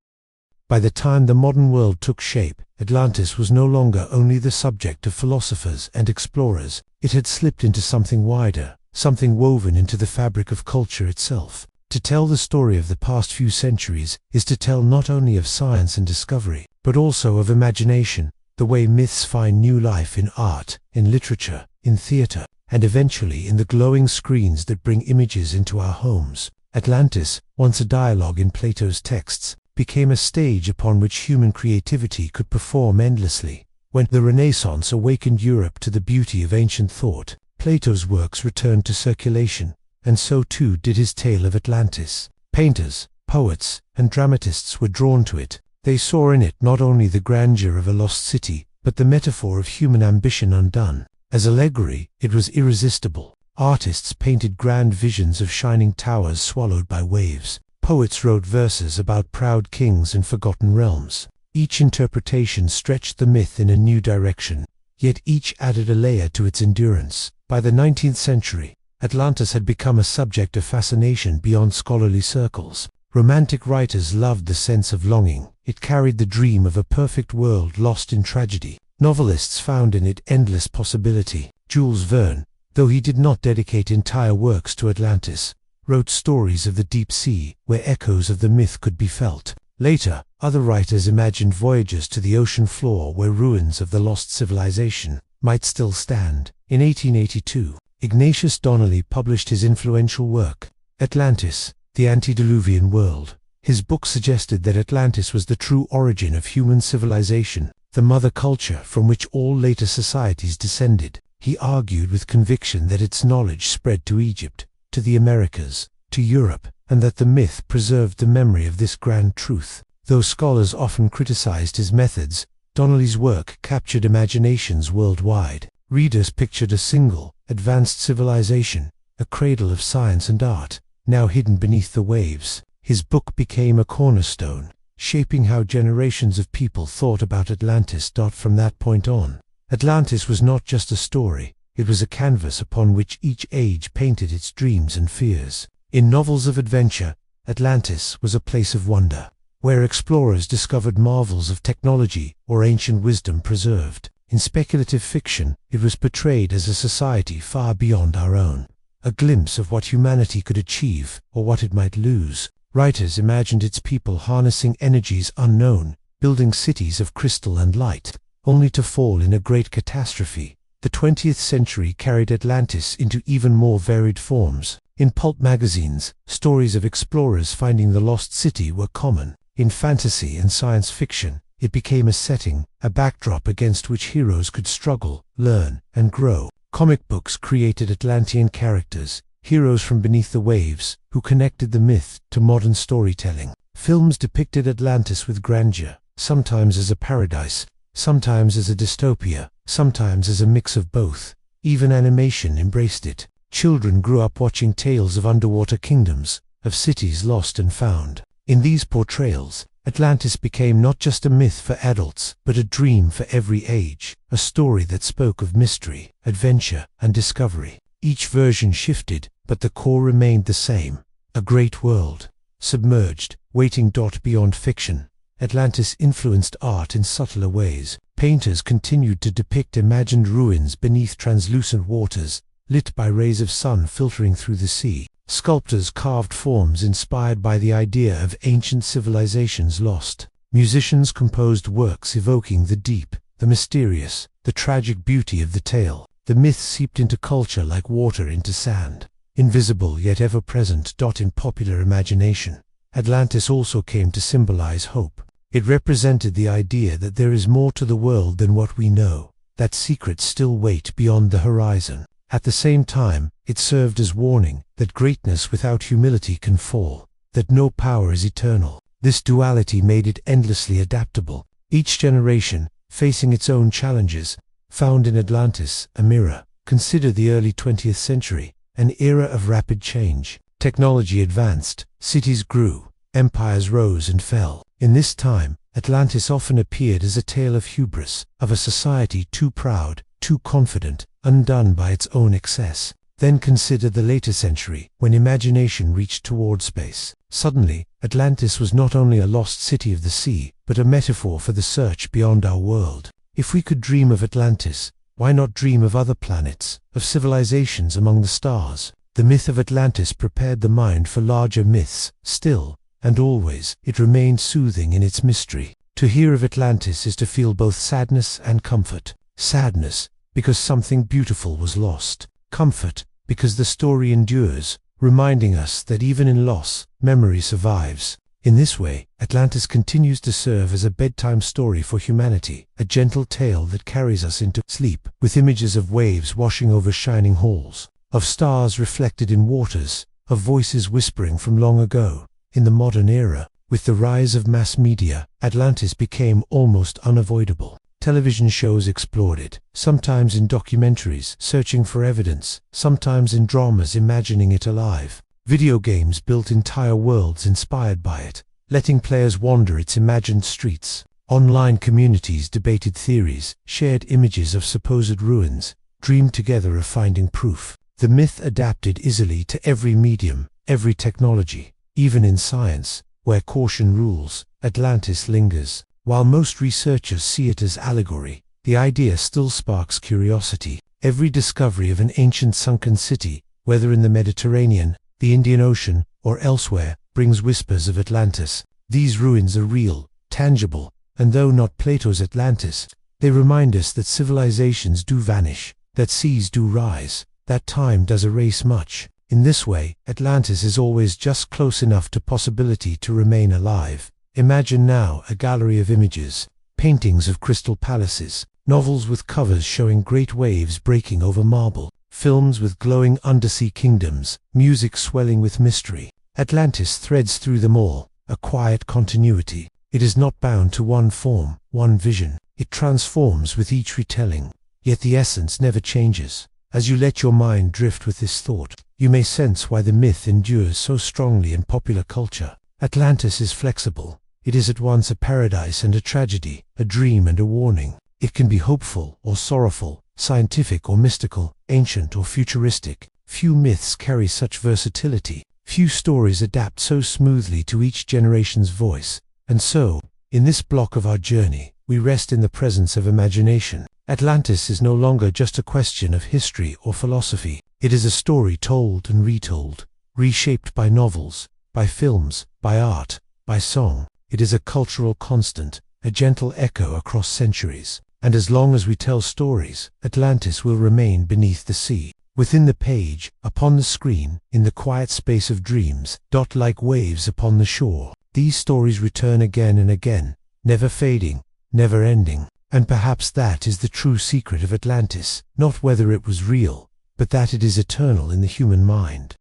By the time the modern world took shape, Atlantis was no longer only the subject of philosophers and explorers. It had slipped into something wider, something woven into the fabric of culture itself. To tell the story of the past few centuries is to tell not only of science and discovery, but also of imagination, the way myths find new life in art, in literature, in theater, and eventually in the glowing screens that bring images into our homes. Atlantis, once a dialogue in Plato's texts, became a stage upon which human creativity could perform endlessly. When the Renaissance awakened Europe to the beauty of ancient thought, Plato's works returned to circulation, and so too did his tale of Atlantis. Painters, Poets and dramatists were drawn to it. They saw in it not only the grandeur of a lost city, but the metaphor of human ambition undone. As allegory, it was irresistible. Artists painted grand visions of shining towers swallowed by waves. Poets wrote verses about proud kings and forgotten realms. Each interpretation stretched the myth in a new direction, yet each added a layer to its endurance. By the 19th century, Atlantis had become a subject of fascination beyond scholarly circles. Romantic writers loved the sense of longing. It carried the dream of a perfect world lost in tragedy. Novelists found in it endless possibility. Jules Verne, though he did not dedicate entire works to Atlantis, wrote stories of the deep sea, where echoes of the myth could be felt. Later, other writers imagined voyages to the ocean floor where ruins of the lost civilization might still stand. In 1882, Ignatius Donnelly published his influential work, Atlantis, the Antediluvian World. His book suggested that Atlantis was the true origin of human civilization, the mother culture from which all later societies descended. He argued with conviction that its knowledge spread to Egypt, to the Americas, to Europe, and that the myth preserved the memory of this grand truth. Though scholars often criticized his methods, Donnelly's work captured imaginations worldwide. Readers pictured a single, advanced civilization, a cradle of science and art, now hidden beneath the waves. His book became a cornerstone, shaping how generations of people thought about Atlantis. From that point on, Atlantis was not just a story, it was a canvas upon which each age painted its dreams and fears. In novels of adventure, Atlantis was a place of wonder, where explorers discovered marvels of technology or ancient wisdom preserved. In speculative fiction, it was portrayed as a society far beyond our own, a glimpse of what humanity could achieve or what it might lose. Writers imagined its people harnessing energies unknown, building cities of crystal and light, only to fall in a great catastrophe. The 20th century carried Atlantis into even more varied forms. In pulp magazines, stories of explorers finding the lost city were common. In fantasy and science fiction, it became a setting, a backdrop against which heroes could struggle, learn, and grow. Comic books created Atlantean characters, heroes from beneath the waves, who connected the myth to modern storytelling. Films depicted Atlantis with grandeur, sometimes as a paradise, sometimes as a dystopia, sometimes as a mix of both. Even animation embraced it. Children grew up watching tales of underwater kingdoms, of cities lost and found. In these portrayals, Atlantis became not just a myth for adults, but a dream for every age, a story that spoke of mystery, adventure, and discovery. Each version shifted, but the core remained the same: a great world, submerged, waiting. Beyond fiction, Atlantis influenced art in subtler ways. Painters continued to depict imagined ruins beneath translucent waters, lit by rays of sun filtering through the sea. Sculptors carved forms inspired by the idea of ancient civilizations lost. Musicians composed works evoking the deep, the mysterious, the tragic beauty of the tale. The myth seeped into culture like water into sand, invisible yet ever present. In popular imagination, Atlantis also came to symbolize hope. It represented the idea that there is more to the world than what we know, that secrets still wait beyond the horizon. At the same time, it served as warning that greatness without humility can fall, that no power is eternal. This duality made it endlessly adaptable. Each generation, facing its own challenges, found in Atlantis a mirror. Consider the early 20th century, an era of rapid change. Technology advanced, cities grew, empires rose and fell. In this time, Atlantis often appeared as a tale of hubris, of a society too proud, too confident, undone by its own excess. Then consider the later century, when imagination reached toward space. Suddenly, Atlantis was not only a lost city of the sea, but a metaphor for the search beyond our world. If we could dream of Atlantis, why not dream of other planets, of civilizations among the stars? The myth of Atlantis prepared the mind for larger myths. Still, and always, it remained soothing in its mystery. To hear of Atlantis is to feel both sadness and comfort. Sadness, because something beautiful was lost. Comfort, because the story endures, reminding us that even in loss, memory survives. In this way, Atlantis continues to serve as a bedtime story for humanity, a gentle tale that carries us into sleep, with images of waves washing over shining halls, of stars reflected in waters, of voices whispering from long ago. In the modern era, with the rise of mass media, Atlantis became almost unavoidable. Television shows explored it, sometimes in documentaries searching for evidence, sometimes in dramas imagining it alive. Video games built entire worlds inspired by it, letting players wander its imagined streets. Online communities debated theories, shared images of supposed ruins, dreamed together of finding proof. The myth adapted easily to every medium, every technology. Even in science, where caution rules, Atlantis lingers. While most researchers see it as allegory, the idea still sparks curiosity. Every discovery of an ancient sunken city, whether in the Mediterranean, the Indian Ocean, or elsewhere, brings whispers of Atlantis. These ruins are real, tangible, and though not Plato's Atlantis, they remind us that civilizations do vanish, that seas do rise, that time does erase much. In this way, Atlantis is always just close enough to possibility to remain alive. Imagine now a gallery of images, paintings of crystal palaces, novels with covers showing great waves breaking over marble, films with glowing undersea kingdoms, music swelling with mystery. Atlantis threads through them all, a quiet continuity. It is not bound to one form, one vision. It transforms with each retelling, yet the essence never changes. As you let your mind drift with this thought, you may sense why the myth endures so strongly in popular culture. Atlantis is flexible. It is at once a paradise and a tragedy, a dream and a warning. It can be hopeful or sorrowful, scientific or mystical, ancient or futuristic. Few myths carry such versatility. Few stories adapt so smoothly to each generation's voice. And so, in this block of our journey, we rest in the presence of imagination. Atlantis is no longer just a question of history or philosophy. It is a story told and retold, reshaped by novels, by films, by art, by song. It is a cultural constant, a gentle echo across centuries. And as long as we tell stories, Atlantis will remain beneath the sea, within the page, upon the screen, in the quiet space of dreams, like waves upon the shore. These stories return again and again, never fading, never ending. And perhaps that is the true secret of Atlantis, not whether it was real, but that it is eternal in the human mind.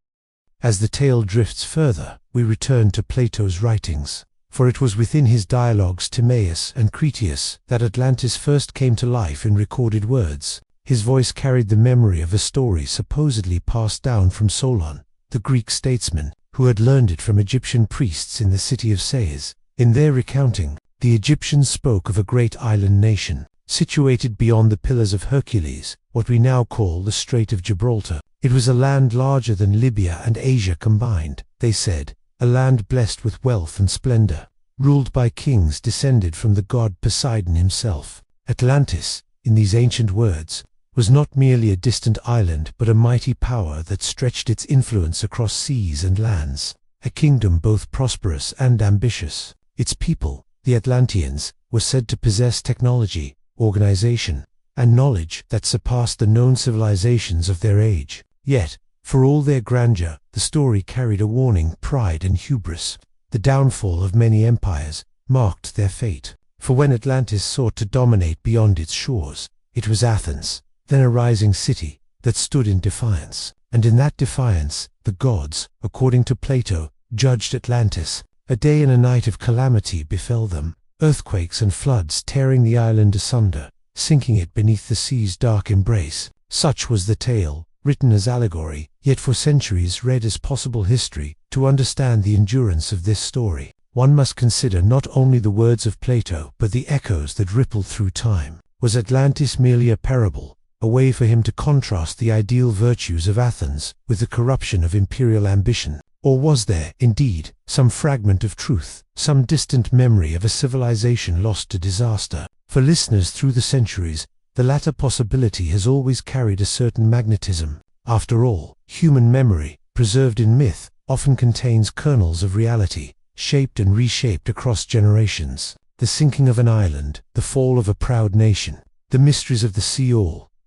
As the tale drifts further, we return to Plato's writings. For it was within his dialogues Timaeus and Critias that Atlantis first came to life in recorded words. His voice carried the memory of a story supposedly passed down from Solon, the Greek statesman, who had learned it from Egyptian priests in the city of Sais. In their recounting, the Egyptians spoke of a great island nation, situated beyond the Pillars of Hercules, what we now call the Strait of Gibraltar. It was a land larger than Libya and Asia combined, they said, a land blessed with wealth and splendor, ruled by kings descended from the god Poseidon himself. Atlantis, in these ancient words, was not merely a distant island but a mighty power that stretched its influence across seas and lands, a kingdom both prosperous and ambitious. Its people, the Atlanteans, were said to possess technology, organization, and knowledge that surpassed the known civilizations of their age. Yet, for all their grandeur, the story carried a warning: pride and hubris. The downfall of many empires marked their fate. For when Atlantis sought to dominate beyond its shores, it was Athens, then a rising city, that stood in defiance. And in that defiance, the gods, according to Plato, judged Atlantis. A day and a night of calamity befell them, earthquakes and floods tearing the island asunder, sinking it beneath the sea's dark embrace. Such was the tale, written as allegory, yet for centuries read as possible history. To understand the endurance of this story, one must consider not only the words of Plato, but the echoes that rippled through time. Was Atlantis merely a parable, a way for him to contrast the ideal virtues of Athens with the corruption of imperial ambition? Or was there, indeed, some fragment of truth, some distant memory of a civilization lost to disaster? For listeners through the centuries, the latter possibility has always carried a certain magnetism. After all, human memory, preserved in myth, often contains kernels of reality, shaped and reshaped across generations. The sinking of an island, the fall of a proud nation, the mysteries of the sea,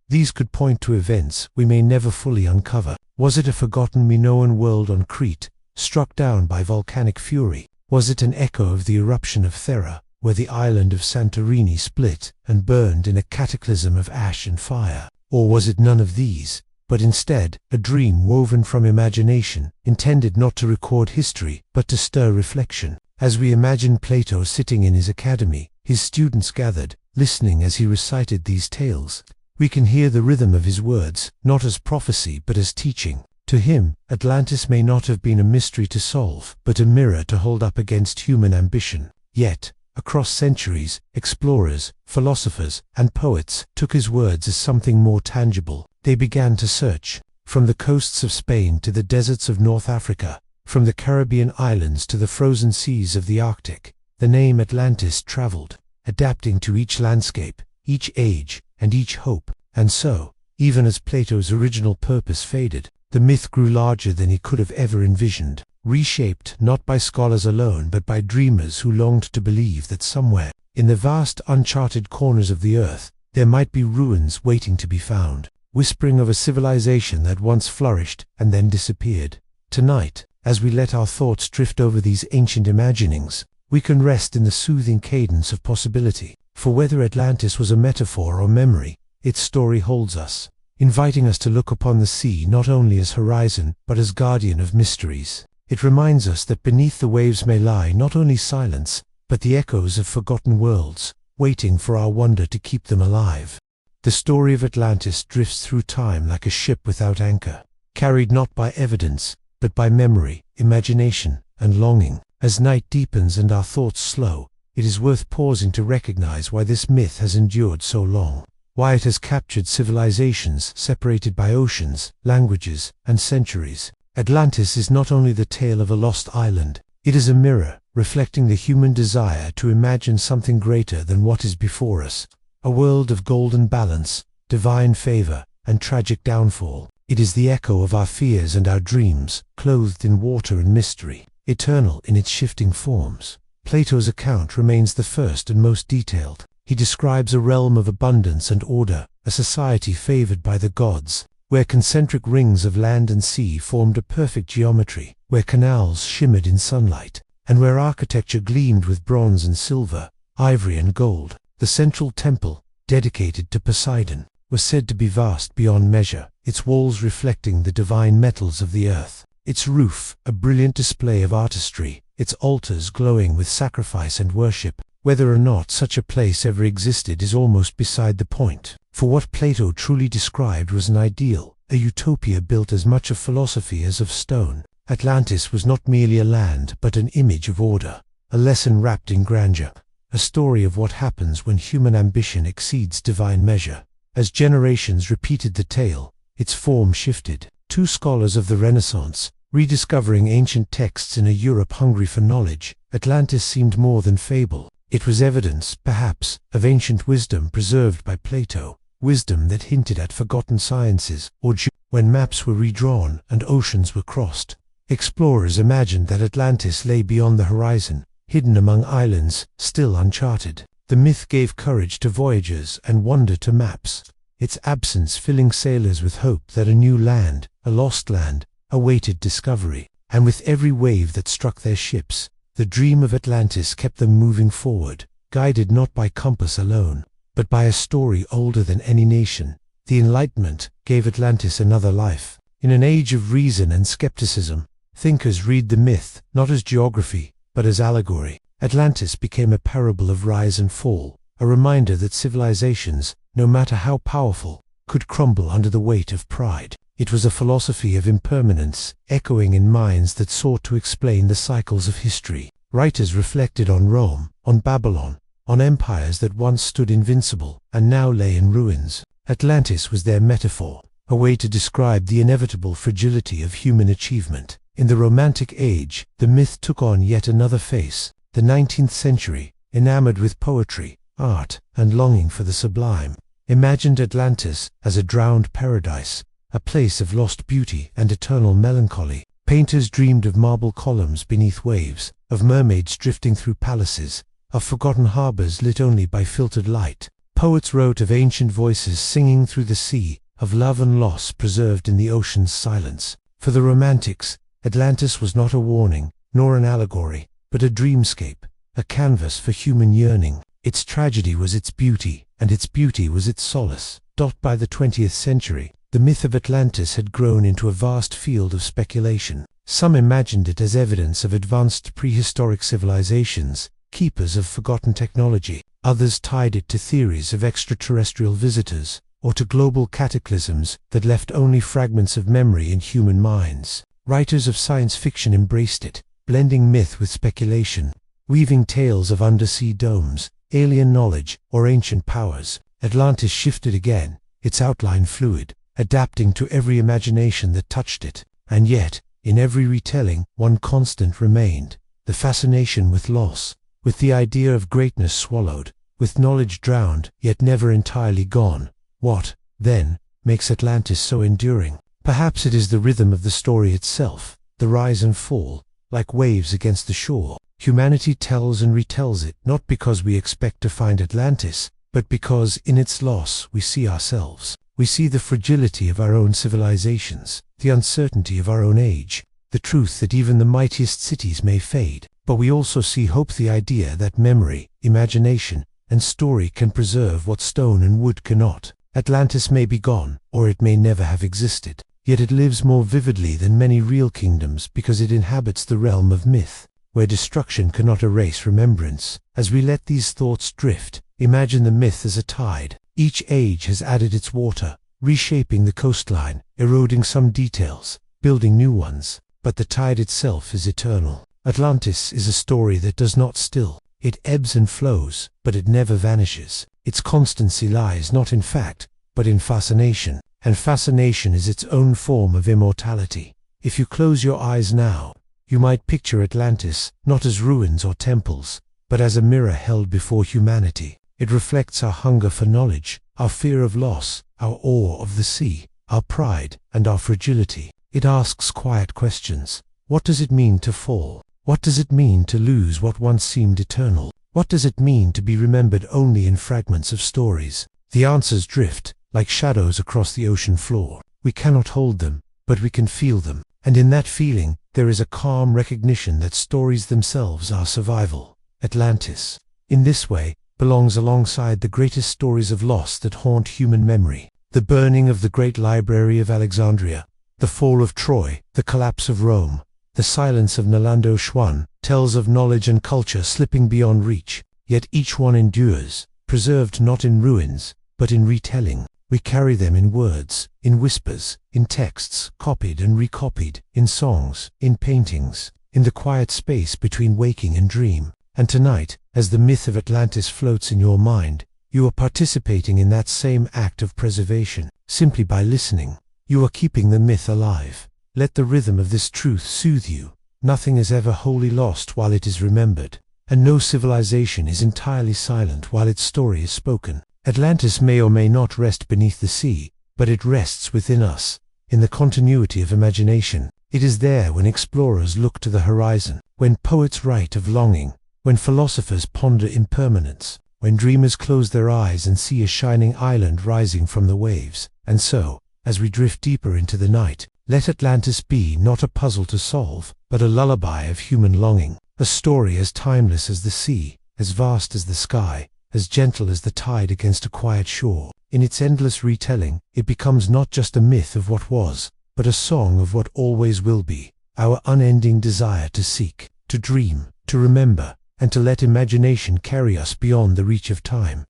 these could point to events we may never fully uncover. Was it a forgotten Minoan world on Crete, struck down by volcanic fury? Was it an echo of the eruption of Thera, where the island of Santorini split and burned in a cataclysm of ash and fire? Or was it none of these, but instead a dream woven from imagination, intended not to record history, but to stir reflection. As we imagine Plato sitting in his academy, his students gathered, listening as he recited these tales, we can hear the rhythm of his words, not as prophecy but as teaching. To him, Atlantis may not have been a mystery to solve, but a mirror to hold up against human ambition. Yet, across centuries, explorers, philosophers, and poets took his words as something more tangible. They began to search. From the coasts of Spain to the deserts of North Africa, from the Caribbean islands to the frozen seas of the Arctic, the name Atlantis traveled, adapting to each landscape, each age, and each hope. And so, even as Plato's original purpose faded, the myth grew larger than he could have ever envisioned, reshaped not by scholars alone but by dreamers who longed to believe that somewhere, in the vast uncharted corners of the earth, there might be ruins waiting to be found, whispering of a civilization that once flourished and then disappeared. Tonight, as we let our thoughts drift over these ancient imaginings, we can rest in the soothing cadence of possibility, for whether Atlantis was a metaphor or memory, its story holds us, inviting us to look upon the sea not only as horizon but as guardian of mysteries. It reminds us that beneath the waves may lie not only silence, but the echoes of forgotten worlds, waiting for our wonder to keep them alive. The story of Atlantis drifts through time like a ship without anchor, carried not by evidence, but by memory, imagination, and longing. As night deepens and our thoughts slow, it is worth pausing to recognize why this myth has endured so long, why it has captured civilizations separated by oceans, languages, and centuries. Atlantis is not only the tale of a lost island, it is a mirror, reflecting the human desire to imagine something greater than what is before us, a world of golden balance, divine favor, and tragic downfall. It is the echo of our fears and our dreams, clothed in water and mystery, eternal in its shifting forms. Plato's account remains the first and most detailed. He describes a realm of abundance and order, a society favored by the gods, where concentric rings of land and sea formed a perfect geometry, where canals shimmered in sunlight, and where architecture gleamed with bronze and silver, ivory and gold. The central temple, dedicated to Poseidon, was said to be vast beyond measure, its walls reflecting the divine metals of the earth, its roof a brilliant display of artistry, its altars glowing with sacrifice and worship. Whether or not such a place ever existed is almost beside the point, for what Plato truly described was an ideal, a utopia built as much of philosophy as of stone. Atlantis was not merely a land but an image of order, a lesson wrapped in grandeur, a story of what happens when human ambition exceeds divine measure. As generations repeated the tale, its form shifted. Two scholars of the Renaissance, rediscovering ancient texts in a Europe hungry for knowledge, Atlantis seemed more than fable. It was evidence, perhaps, of ancient wisdom preserved by Plato, wisdom that hinted at forgotten sciences, or when maps were redrawn and oceans were crossed. Explorers imagined that Atlantis lay beyond the horizon, hidden among islands, still uncharted. The myth gave courage to voyagers and wonder to maps, its absence filling sailors with hope that a new land, a lost land, awaited discovery. And with every wave that struck their ships, the dream of Atlantis kept them moving forward, guided not by compass alone, but by a story older than any nation. The Enlightenment gave Atlantis another life. In an age of reason and skepticism, thinkers read the myth not as geography, but as allegory. Atlantis became a parable of rise and fall, a reminder that civilizations, no matter how powerful, could crumble under the weight of pride. It was a philosophy of impermanence, echoing in minds that sought to explain the cycles of history. Writers reflected on Rome, on Babylon, on empires that once stood invincible and now lay in ruins. Atlantis was their metaphor, a way to describe the inevitable fragility of human achievement. In the Romantic Age, the myth took on yet another face. The 19th century, enamored with poetry, art, and longing for the sublime, imagined Atlantis as a drowned paradise, a place of lost beauty and eternal melancholy. Painters dreamed of marble columns beneath waves, of mermaids drifting through palaces, of forgotten harbors lit only by filtered light. Poets wrote of ancient voices singing through the sea, of love and loss preserved in the ocean's silence. For the Romantics, Atlantis was not a warning, nor an allegory, but a dreamscape, a canvas for human yearning. Its tragedy was its beauty, and its beauty was its solace. By the 20th century, the myth of Atlantis had grown into a vast field of speculation. Some imagined it as evidence of advanced prehistoric civilizations, keepers of forgotten technology. Others tied it to theories of extraterrestrial visitors, or to global cataclysms that left only fragments of memory in human minds. Writers of science fiction embraced it, blending myth with speculation, weaving tales of undersea domes, alien knowledge, or ancient powers. Atlantis shifted again, its outline fluid, adapting to every imagination that touched it. And yet, in every retelling, one constant remained: the fascination with loss, with the idea of greatness swallowed, with knowledge drowned, yet never entirely gone. What, then, makes Atlantis so enduring? Perhaps it is the rhythm of the story itself, the rise and fall, like waves against the shore. Humanity tells and retells it, not because we expect to find Atlantis, but because, in its loss, we see ourselves. We see the fragility of our own civilizations, the uncertainty of our own age, the truth that even the mightiest cities may fade. But we also see hope, the idea that memory, imagination, and story can preserve what stone and wood cannot. Atlantis may be gone, or it may never have existed, yet it lives more vividly than many real kingdoms because it inhabits the realm of myth, where destruction cannot erase remembrance. As we let these thoughts drift, imagine the myth as a tide. Each age has added its water, reshaping the coastline, eroding some details, building new ones, but the tide itself is eternal. Atlantis is a story that does not still. It ebbs and flows, but it never vanishes. Its constancy lies not in fact, but in fascination, and fascination is its own form of immortality. If you close your eyes now, you might picture Atlantis not as ruins or temples, but as a mirror held before humanity. It reflects our hunger for knowledge, our fear of loss, our awe of the sea, our pride, and our fragility. It asks quiet questions. What does it mean to fall? What does it mean to lose what once seemed eternal? What does it mean to be remembered only in fragments of stories? The answers drift, like shadows across the ocean floor. We cannot hold them, but we can feel them. And in that feeling, there is a calm recognition that stories themselves are survival. Atlantis, in this way, belongs alongside the greatest stories of loss that haunt human memory. The burning of the great library of Alexandria, the fall of Troy, the collapse of Rome, the silence of Nalando Shuan tells of knowledge and culture slipping beyond reach, yet each one endures, preserved not in ruins, but in retelling. We carry them in words, in whispers, in texts, copied and recopied, in songs, in paintings, in the quiet space between waking and dream. And tonight, as the myth of Atlantis floats in your mind, you are participating in that same act of preservation. Simply by listening, you are keeping the myth alive. Let the rhythm of this truth soothe you. Nothing is ever wholly lost while it is remembered, and no civilization is entirely silent while its story is spoken. Atlantis may or may not rest beneath the sea, but it rests within us, in the continuity of imagination. It is there when explorers look to the horizon, when poets write of longing, when philosophers ponder impermanence, when dreamers close their eyes and see a shining island rising from the waves. And so, as we drift deeper into the night, let Atlantis be not a puzzle to solve, but a lullaby of human longing, a story as timeless as the sea, as vast as the sky, as gentle as the tide against a quiet shore. In its endless retelling, it becomes not just a myth of what was, but a song of what always will be, our unending desire to seek, to dream, to remember, and to let imagination carry us beyond the reach of time.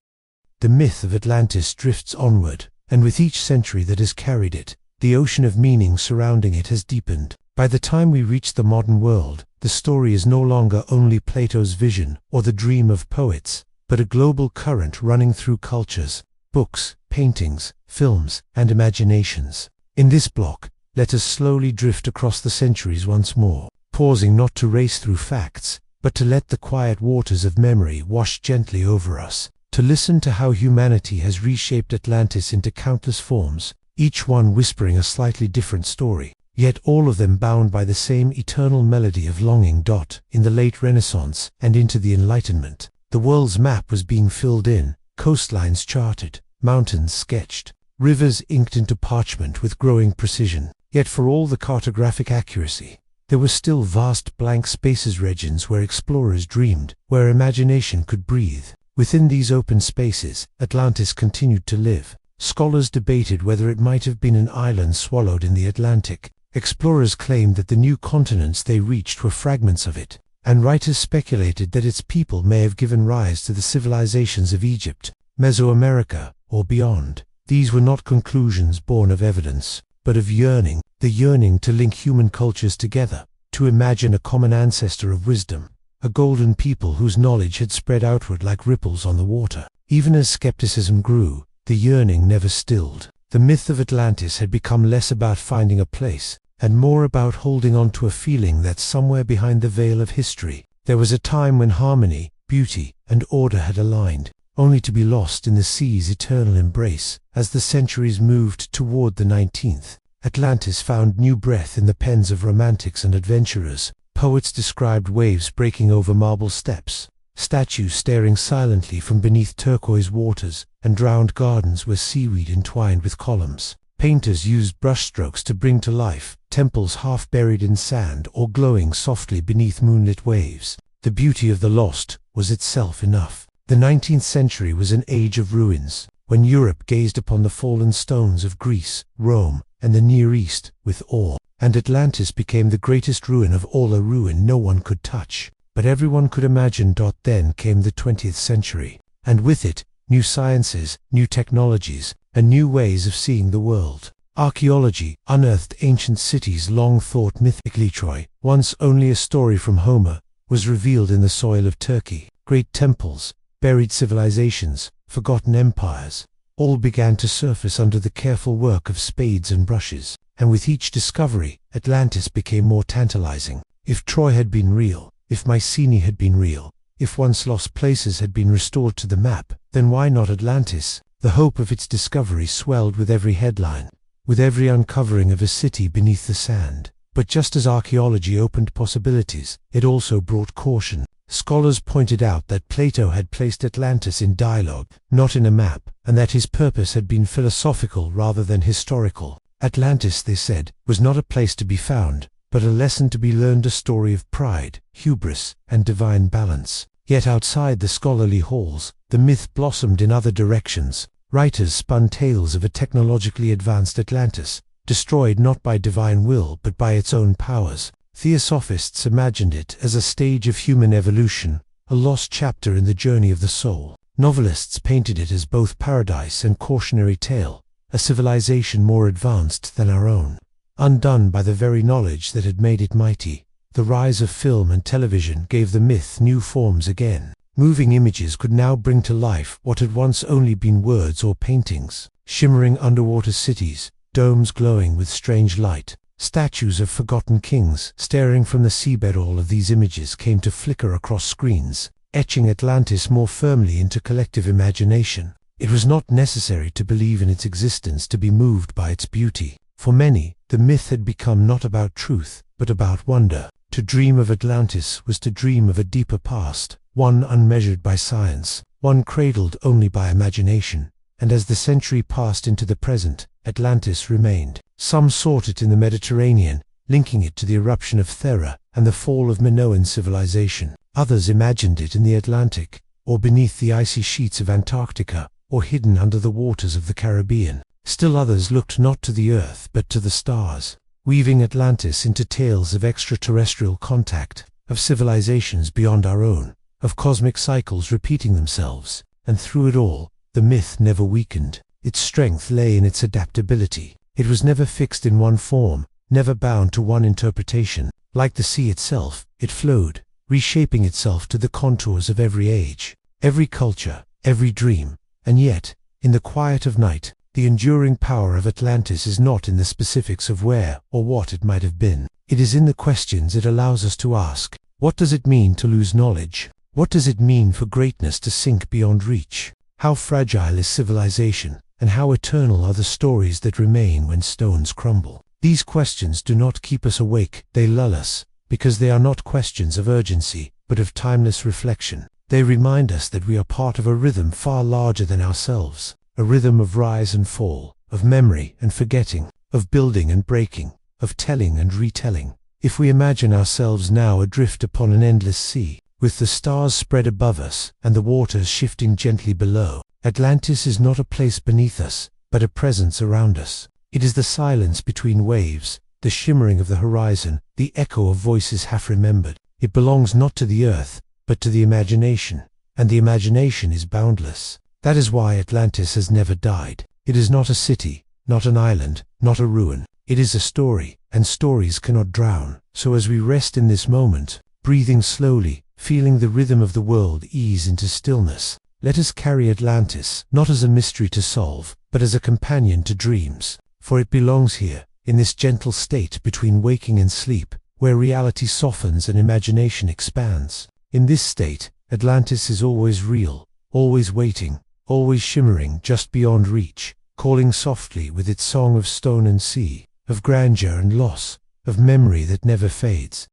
The myth of Atlantis drifts onward, and with each century that has carried it, the ocean of meaning surrounding it has deepened. By the time we reach the modern world, the story is no longer only Plato's vision or the dream of poets, but a global current running through cultures, books, paintings, films, and imaginations. In this block, let us slowly drift across the centuries once more, pausing not to race through facts, but to let the quiet waters of memory wash gently over us, to listen to how humanity has reshaped Atlantis into countless forms, each one whispering a slightly different story, yet all of them bound by the same eternal melody of longing. In the late Renaissance and into the Enlightenment, the world's map was being filled in, coastlines charted, mountains sketched, rivers inked into parchment with growing precision. Yet for all the cartographic accuracy, there were still vast blank spaces, regions where explorers dreamed, where imagination could breathe. Within these open spaces, Atlantis continued to live, Scholars debated whether it might have been an island swallowed in the Atlantic. Explorers claimed that the new continents they reached were fragments of it, and writers speculated that its people may have given rise to the civilizations of Egypt, Mesoamerica, or beyond. These were not conclusions born of evidence, but of yearning, the yearning to link human cultures together, to imagine a common ancestor of wisdom, a golden people whose knowledge had spread outward like ripples on the water. Even as skepticism grew, the yearning never stilled. The myth of Atlantis had become less about finding a place, and more about holding on to a feeling that somewhere behind the veil of history, there was a time when harmony, beauty, and order had aligned, only to be lost in the sea's eternal embrace. As the centuries moved toward the 19th, Atlantis found new breath in the pens of romantics and adventurers. Poets described waves breaking over marble steps, statues staring silently from beneath turquoise waters, and drowned gardens where seaweed entwined with columns. Painters used brushstrokes to bring to life temples half buried in sand or glowing softly beneath moonlit waves. The beauty of the lost was itself enough. The 19th century was an age of ruins, when Europe gazed upon the fallen stones of Greece, Rome, and the Near East with awe, and Atlantis became the greatest ruin of all, a ruin no one could touch, but everyone could imagine. Then came the 20th century, and with it, new sciences, new technologies, and new ways of seeing the world. Archaeology unearthed ancient cities long thought mythically. Troy, once only a story from Homer, was revealed in the soil of Turkey. Great temples, buried civilizations, forgotten empires, all began to surface under the careful work of spades and brushes, and with each discovery, Atlantis became more tantalizing. If Troy had been real, if Mycenae had been real, if once lost places had been restored to the map, then why not Atlantis? The hope of its discovery swelled with every headline, with every uncovering of a city beneath the sand. But just as archaeology opened possibilities, it also brought caution. Scholars pointed out that Plato had placed Atlantis in dialogue, not in a map, and that his purpose had been philosophical rather than historical. Atlantis, they said, was not a place to be found, but a lesson to be learned, a story of pride, hubris, and divine balance. Yet outside the scholarly halls, the myth blossomed in other directions. Writers spun tales of a technologically advanced Atlantis, destroyed not by divine will but by its own powers. Theosophists imagined it as a stage of human evolution, a lost chapter in the journey of the soul. Novelists painted it as both paradise and cautionary tale, a civilization more advanced than our own, undone by the very knowledge that had made it mighty. The rise of film and television gave the myth new forms again. Moving images could now bring to life what had once only been words or paintings. Shimmering underwater cities, domes glowing with strange light, statues of forgotten kings staring from the seabed. All of these images came to flicker across screens, etching Atlantis more firmly into collective imagination. It was not necessary to believe in its existence to be moved by its beauty. For many, the myth had become not about truth, but about wonder. To dream of Atlantis was to dream of a deeper past, one unmeasured by science, one cradled only by imagination. And as the century passed into the present, Atlantis remained. Some sought it in the Mediterranean, linking it to the eruption of Thera and the fall of Minoan civilization. Others imagined it in the Atlantic, or beneath the icy sheets of Antarctica, or hidden under the waters of the Caribbean. Still others looked not to the earth but to the stars, weaving Atlantis into tales of extraterrestrial contact, of civilizations beyond our own, of cosmic cycles repeating themselves. And through it all, the myth never weakened. Its strength lay in its adaptability. It was never fixed in one form, never bound to one interpretation. Like the sea itself, it flowed, reshaping itself to the contours of every age, every culture, every dream. And yet, in the quiet of night, the enduring power of Atlantis is not in the specifics of where or what it might have been. It is in the questions it allows us to ask. What does it mean to lose knowledge? What does it mean for greatness to sink beyond reach? How fragile is civilization, and how eternal are the stories that remain when stones crumble? These questions do not keep us awake, they lull us, because they are not questions of urgency, but of timeless reflection. They remind us that we are part of a rhythm far larger than ourselves, a rhythm of rise and fall, of memory and forgetting, of building and breaking, of telling and retelling. If we imagine ourselves now adrift upon an endless sea, with the stars spread above us and the waters shifting gently below, Atlantis is not a place beneath us, but a presence around us. It is the silence between waves, the shimmering of the horizon, the echo of voices half remembered. It belongs not to the earth, but to the imagination, and the imagination is boundless. That is why Atlantis has never died. It is not a city, not an island, not a ruin. It is a story, and stories cannot drown. So as we rest in this moment, breathing slowly, feeling the rhythm of the world ease into stillness, let us carry Atlantis, not as a mystery to solve, but as a companion to dreams. For it belongs here, in this gentle state between waking and sleep, where reality softens and imagination expands. In this state, Atlantis is always real, always waiting, always shimmering just beyond reach, calling softly with its song of stone and sea, of grandeur and loss, of memory that never fades.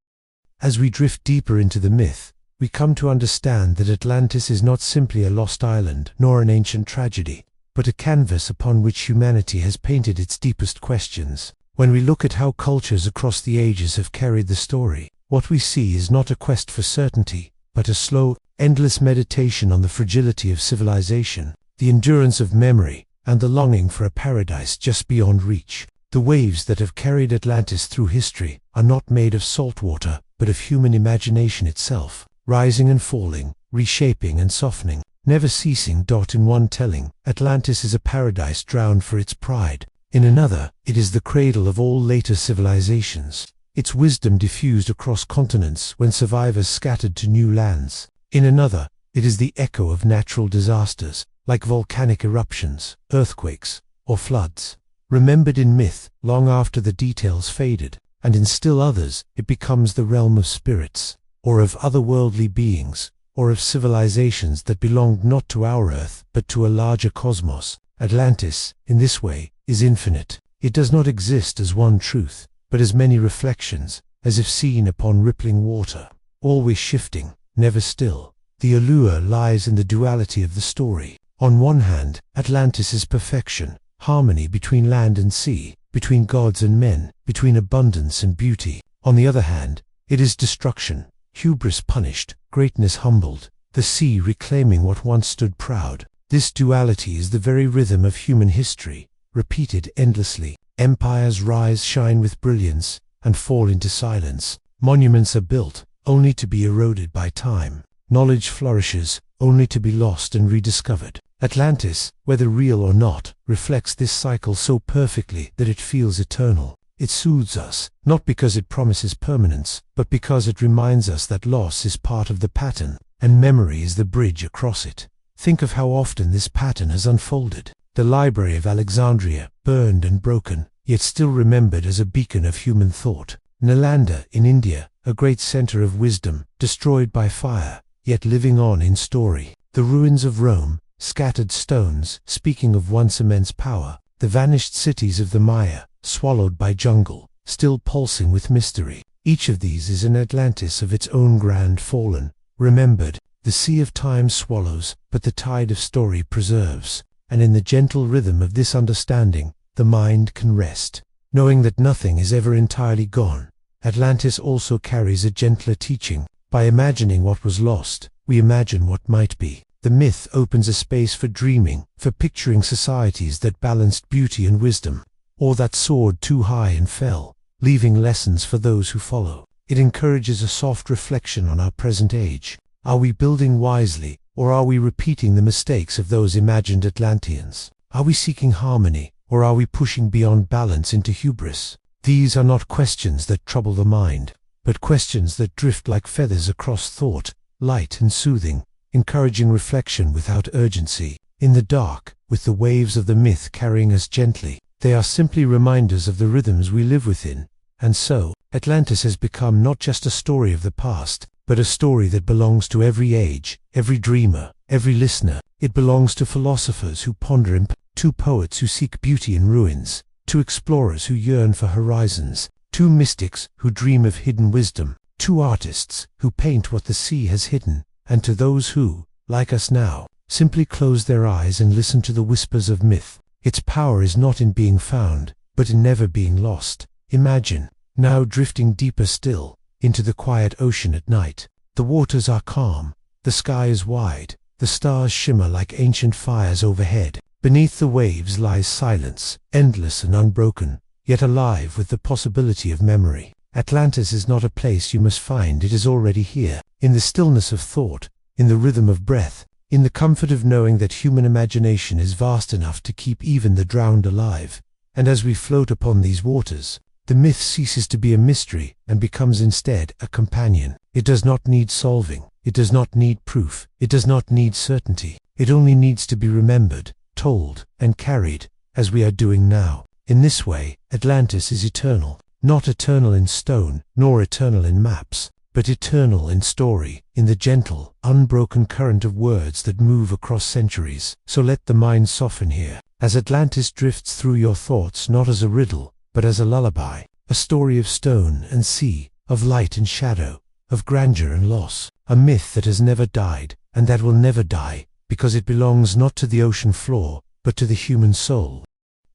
As we drift deeper into the myth, we come to understand that Atlantis is not simply a lost island, nor an ancient tragedy, but a canvas upon which humanity has painted its deepest questions. When we look at how cultures across the ages have carried the story, what we see is not a quest for certainty, but a slow, endless meditation on the fragility of civilization, the endurance of memory, and the longing for a paradise just beyond reach. The waves that have carried Atlantis through history are not made of salt water, but of human imagination itself, rising and falling, reshaping and softening, never ceasing. In one telling, Atlantis is a paradise drowned for its pride. In another, it is the cradle of all later civilizations, its wisdom diffused across continents when survivors scattered to new lands. In another, it is the echo of natural disasters, like volcanic eruptions, earthquakes, or floods, remembered in myth long after the details faded, and in still others it becomes the realm of spirits, or of otherworldly beings, or of civilizations that belonged not to our Earth but to a larger cosmos. Atlantis, in this way, is infinite. It does not exist as one truth, but as many reflections, as if seen upon rippling water, always shifting, never still. The allure lies in the duality of the story. On one hand, Atlantis is perfection, harmony between land and sea, between gods and men, between abundance and beauty. On the other hand, it is destruction, hubris punished, greatness humbled, the sea reclaiming what once stood proud. This duality is the very rhythm of human history, repeated endlessly. Empires rise, shine with brilliance, and fall into silence. Monuments are built, only to be eroded by time. Knowledge flourishes, only to be lost and rediscovered. Atlantis, whether real or not, reflects this cycle so perfectly that it feels eternal. It soothes us, not because it promises permanence, but because it reminds us that loss is part of the pattern, and memory is the bridge across it. Think of how often this pattern has unfolded. The Library of Alexandria, burned and broken, yet still remembered as a beacon of human thought. Nalanda in India, a great center of wisdom, destroyed by fire, yet living on in story. The ruins of Rome, scattered stones, speaking of once immense power. The vanished cities of the Maya, swallowed by jungle, still pulsing with mystery. Each of these is an Atlantis of its own grand fallen, remembered. The sea of time swallows, but the tide of story preserves. And in the gentle rhythm of this understanding, the mind can rest, knowing that nothing is ever entirely gone. Atlantis also carries a gentler teaching. By imagining what was lost, we imagine what might be. The myth opens a space for dreaming, for picturing societies that balanced beauty and wisdom, or that soared too high and fell, leaving lessons for those who follow. It encourages a soft reflection on our present age. Are we building wisely, or are we repeating the mistakes of those imagined Atlanteans? Are we seeking harmony, or are we pushing beyond balance into hubris? These are not questions that trouble the mind, but questions that drift like feathers across thought, light and soothing, encouraging reflection without urgency. In the dark, with the waves of the myth carrying us gently, they are simply reminders of the rhythms we live within. And so, Atlantis has become not just a story of the past, but a story that belongs to every age, every dreamer, every listener. It belongs to philosophers who ponder, to poets who seek beauty in ruins, to explorers who yearn for horizons, to mystics who dream of hidden wisdom, to artists who paint what the sea has hidden, and to those who, like us now, simply close their eyes and listen to the whispers of myth. Its power is not in being found, but in never being lost. Imagine, now drifting deeper still, into the quiet ocean at night. The waters are calm, the sky is wide, the stars shimmer like ancient fires overhead. Beneath the waves lies silence, endless and unbroken, yet alive with the possibility of memory. Atlantis is not a place you must find, it is already here, in the stillness of thought, in the rhythm of breath, in the comfort of knowing that human imagination is vast enough to keep even the drowned alive. And as we float upon these waters, the myth ceases to be a mystery and becomes instead a companion. It does not need solving, it does not need proof, it does not need certainty. It only needs to be remembered, told, and carried, as we are doing now. In this way, Atlantis is eternal, not eternal in stone, nor eternal in maps, but eternal in story, in the gentle, unbroken current of words that move across centuries. So let the mind soften here, as Atlantis drifts through your thoughts not as a riddle, but as a lullaby, a story of stone and sea, of light and shadow, of grandeur and loss, a myth that has never died, and that will never die, because it belongs not to the ocean floor, but to the human soul.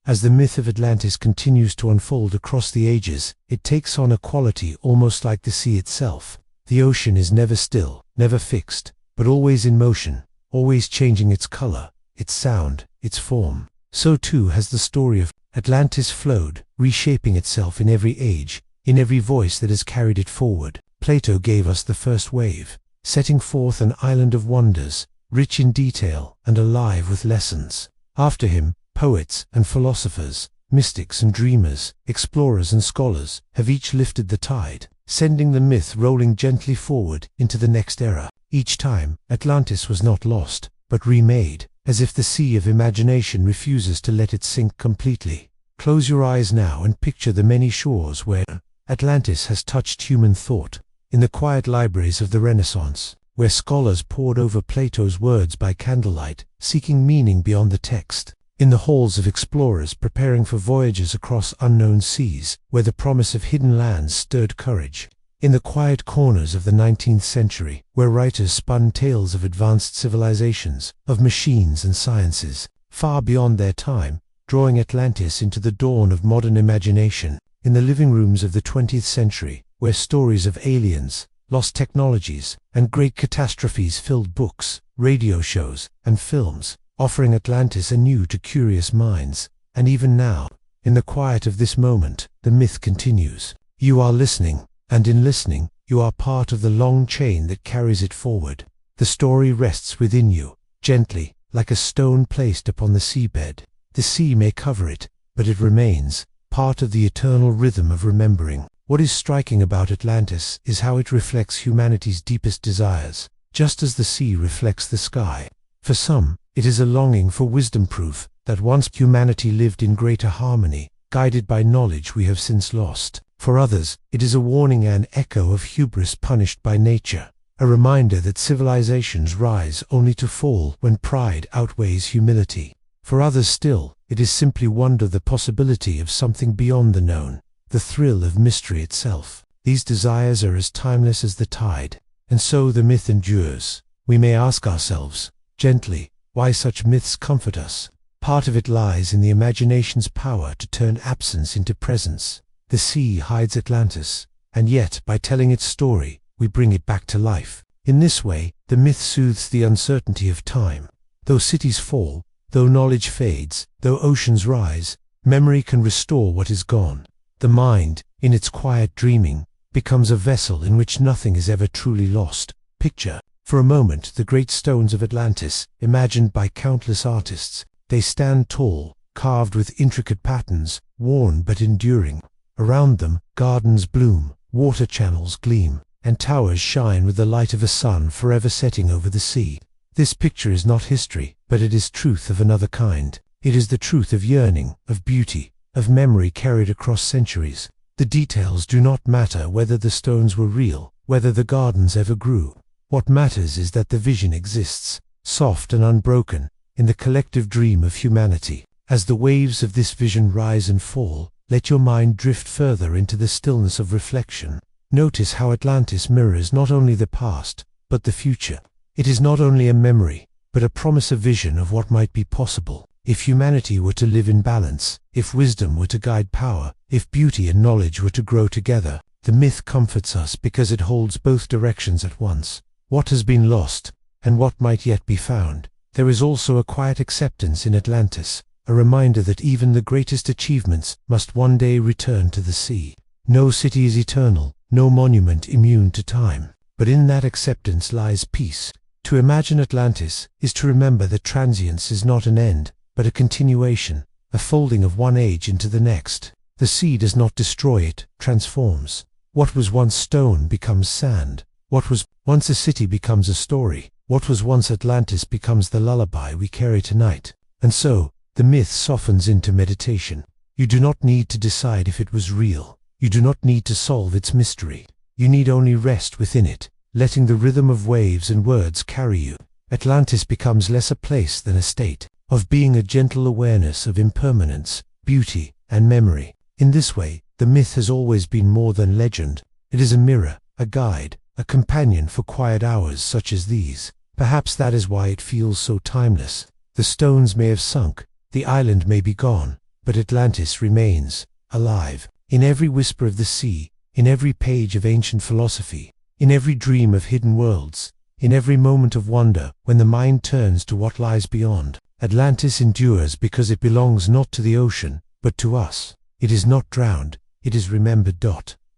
As the myth of Atlantis continues to unfold across the ages, it takes on a quality almost like the sea itself. The ocean is never still, never fixed, but always in motion, always changing its color, its sound, its form. So too has the story of Atlantis flowed, reshaping itself in every age, in every voice that has carried it forward. Plato gave us the first wave, setting forth an island of wonders, rich in detail and alive with lessons. After him, poets and philosophers, mystics and dreamers, explorers and scholars have each lifted the tide, sending the myth rolling gently forward into the next era. Each time, Atlantis was not lost, but remade, as if the sea of imagination refuses to let it sink completely. Close your eyes now and picture the many shores where Atlantis has touched human thought, in the quiet libraries of the Renaissance, where scholars pored over Plato's words by candlelight, seeking meaning beyond the text. In the halls of explorers preparing for voyages across unknown seas, where the promise of hidden lands stirred courage. In the quiet corners of the 19th century, where writers spun tales of advanced civilizations, of machines and sciences, far beyond their time, drawing Atlantis into the dawn of modern imagination. In the living rooms of the 20th century, where stories of aliens, lost technologies, and great catastrophes filled books, radio shows, and films, offering Atlantis anew to curious minds. And even now, in the quiet of this moment, the myth continues. You are listening, and in listening, you are part of the long chain that carries it forward. The story rests within you, gently, like a stone placed upon the seabed. The sea may cover it, but it remains, part of the eternal rhythm of remembering. What is striking about Atlantis is how it reflects humanity's deepest desires, just as the sea reflects the sky. For some, it is a longing for wisdom, proof that once humanity lived in greater harmony, guided by knowledge we have since lost. For others, it is a warning and echo of hubris punished by nature, a reminder that civilizations rise only to fall when pride outweighs humility. For others still, it is simply wonder, the possibility of something beyond the known, the thrill of mystery itself. These desires are as timeless as the tide, and so the myth endures. We may ask ourselves, gently, why such myths comfort us. Part of it lies in the imagination's power to turn absence into presence. The sea hides Atlantis, and yet, by telling its story, we bring it back to life. In this way, the myth soothes the uncertainty of time. Though cities fall, though knowledge fades, though oceans rise, memory can restore what is gone. The mind, in its quiet dreaming, becomes a vessel in which nothing is ever truly lost. Picture, for a moment, the great stones of Atlantis, imagined by countless artists. They stand tall, carved with intricate patterns, worn but enduring. Around them, gardens bloom, water channels gleam, and towers shine with the light of a sun forever setting over the sea. This picture is not history, but it is truth of another kind. It is the truth of yearning, of beauty, of memory carried across centuries. The details do not matter, whether the stones were real, whether the gardens ever grew. What matters is that the vision exists, soft and unbroken, in the collective dream of humanity. As the waves of this vision rise and fall, let your mind drift further into the stillness of reflection. Notice how Atlantis mirrors not only the past, but the future. It is not only a memory, but a promise, a vision of what might be possible. If humanity were to live in balance, if wisdom were to guide power, if beauty and knowledge were to grow together, the myth comforts us because it holds both directions at once. What has been lost, and what might yet be found. there is also a quiet acceptance in Atlantis, a reminder that even the greatest achievements must one day return to the sea. No city is eternal, no monument immune to time. But in that acceptance lies peace. To imagine Atlantis is to remember that transience is not an end, but a continuation, a folding of one age into the next. The sea does not destroy, it transforms. What was once stone becomes sand. What was once a city becomes a story. What was once Atlantis becomes the lullaby we carry tonight. And so, the myth softens into meditation. You do not need to decide if it was real. You do not need to solve its mystery. You need only rest within it, letting the rhythm of waves and words carry you. Atlantis becomes less a place than a state of being, a gentle awareness of impermanence, beauty, and memory. In this way, the myth has always been more than legend. It is a mirror, a guide, a companion for quiet hours such as these. Perhaps that is why it feels so timeless. The stones may have sunk, the island may be gone, but Atlantis remains, alive, in every whisper of the sea, in every page of ancient philosophy, in every dream of hidden worlds, in every moment of wonder when the mind turns to what lies beyond. Atlantis endures because it belongs not to the ocean, but to us. It is not drowned, it is remembered.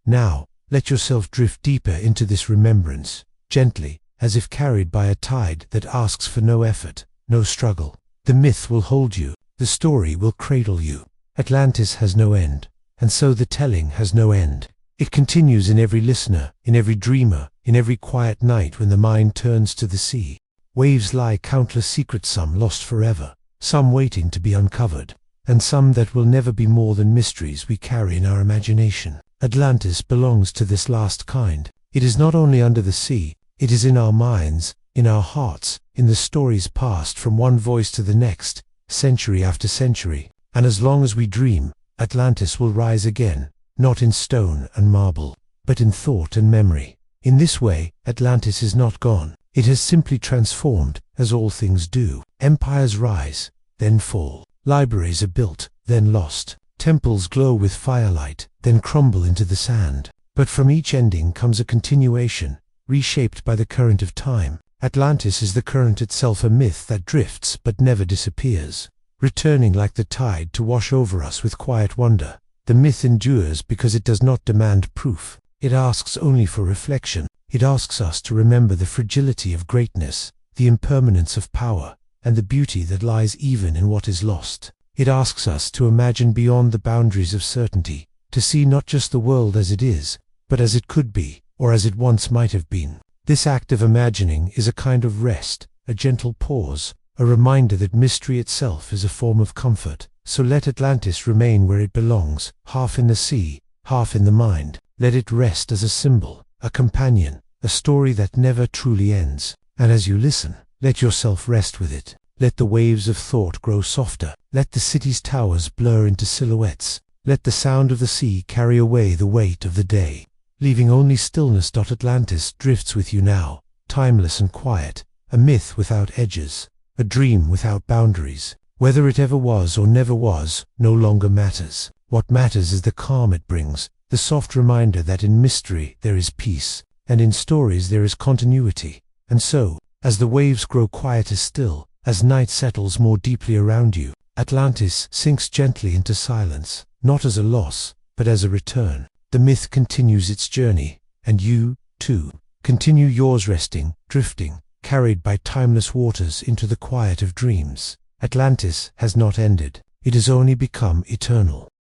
Now, let yourself drift deeper into this remembrance, gently, as if carried by a tide that asks for no effort, no struggle. The myth will hold you, the story will cradle you. Atlantis has no end, and so the telling has no end. It continues in every listener, in every dreamer, in every quiet night when the mind turns to the sea. Waves lie countless secrets, some lost forever, some waiting to be uncovered, and some that will never be more than mysteries we carry in our imagination. Atlantis belongs to this last kind. It is not only under the sea, it is in our minds, in our hearts, in the stories passed from one voice to the next, century after century. And as long as we dream, Atlantis will rise again, not in stone and marble, but in thought and memory. In this way, Atlantis is not gone. It has simply transformed, as all things do. Empires rise, then fall. Libraries are built, then lost. Temples glow with firelight, then crumble into the sand. But from each ending comes a continuation, reshaped by the current of time. Atlantis is the current itself, a myth that drifts but never disappears, returning like the tide to wash over us with quiet wonder. The myth endures because it does not demand proof. It asks only for reflection. It asks us to remember the fragility of greatness, the impermanence of power, and the beauty that lies even in what is lost. It asks us to imagine beyond the boundaries of certainty, to see not just the world as it is, but as it could be, or as it once might have been. This act of imagining is a kind of rest, a gentle pause, a reminder that mystery itself is a form of comfort. So let Atlantis remain where it belongs, half in the sea, half in the mind. Let it rest as a symbol, a companion, a story that never truly ends. And as you listen, let yourself rest with it. Let the waves of thought grow softer. Let the city's towers blur into silhouettes. Let the sound of the sea carry away the weight of the day, leaving only stillness. Atlantis drifts with you now, timeless and quiet, a myth without edges, a dream without boundaries. Whether it ever was or never was, no longer matters. What matters is the calm it brings, the soft reminder that in mystery there is peace, and in stories there is continuity. And so, as the waves grow quieter still, as night settles more deeply around you, Atlantis sinks gently into silence, not as a loss, but as a return. The myth continues its journey, and you, too, continue yours, resting, drifting, carried by timeless waters into the quiet of dreams. Atlantis has not ended, it has only become eternal.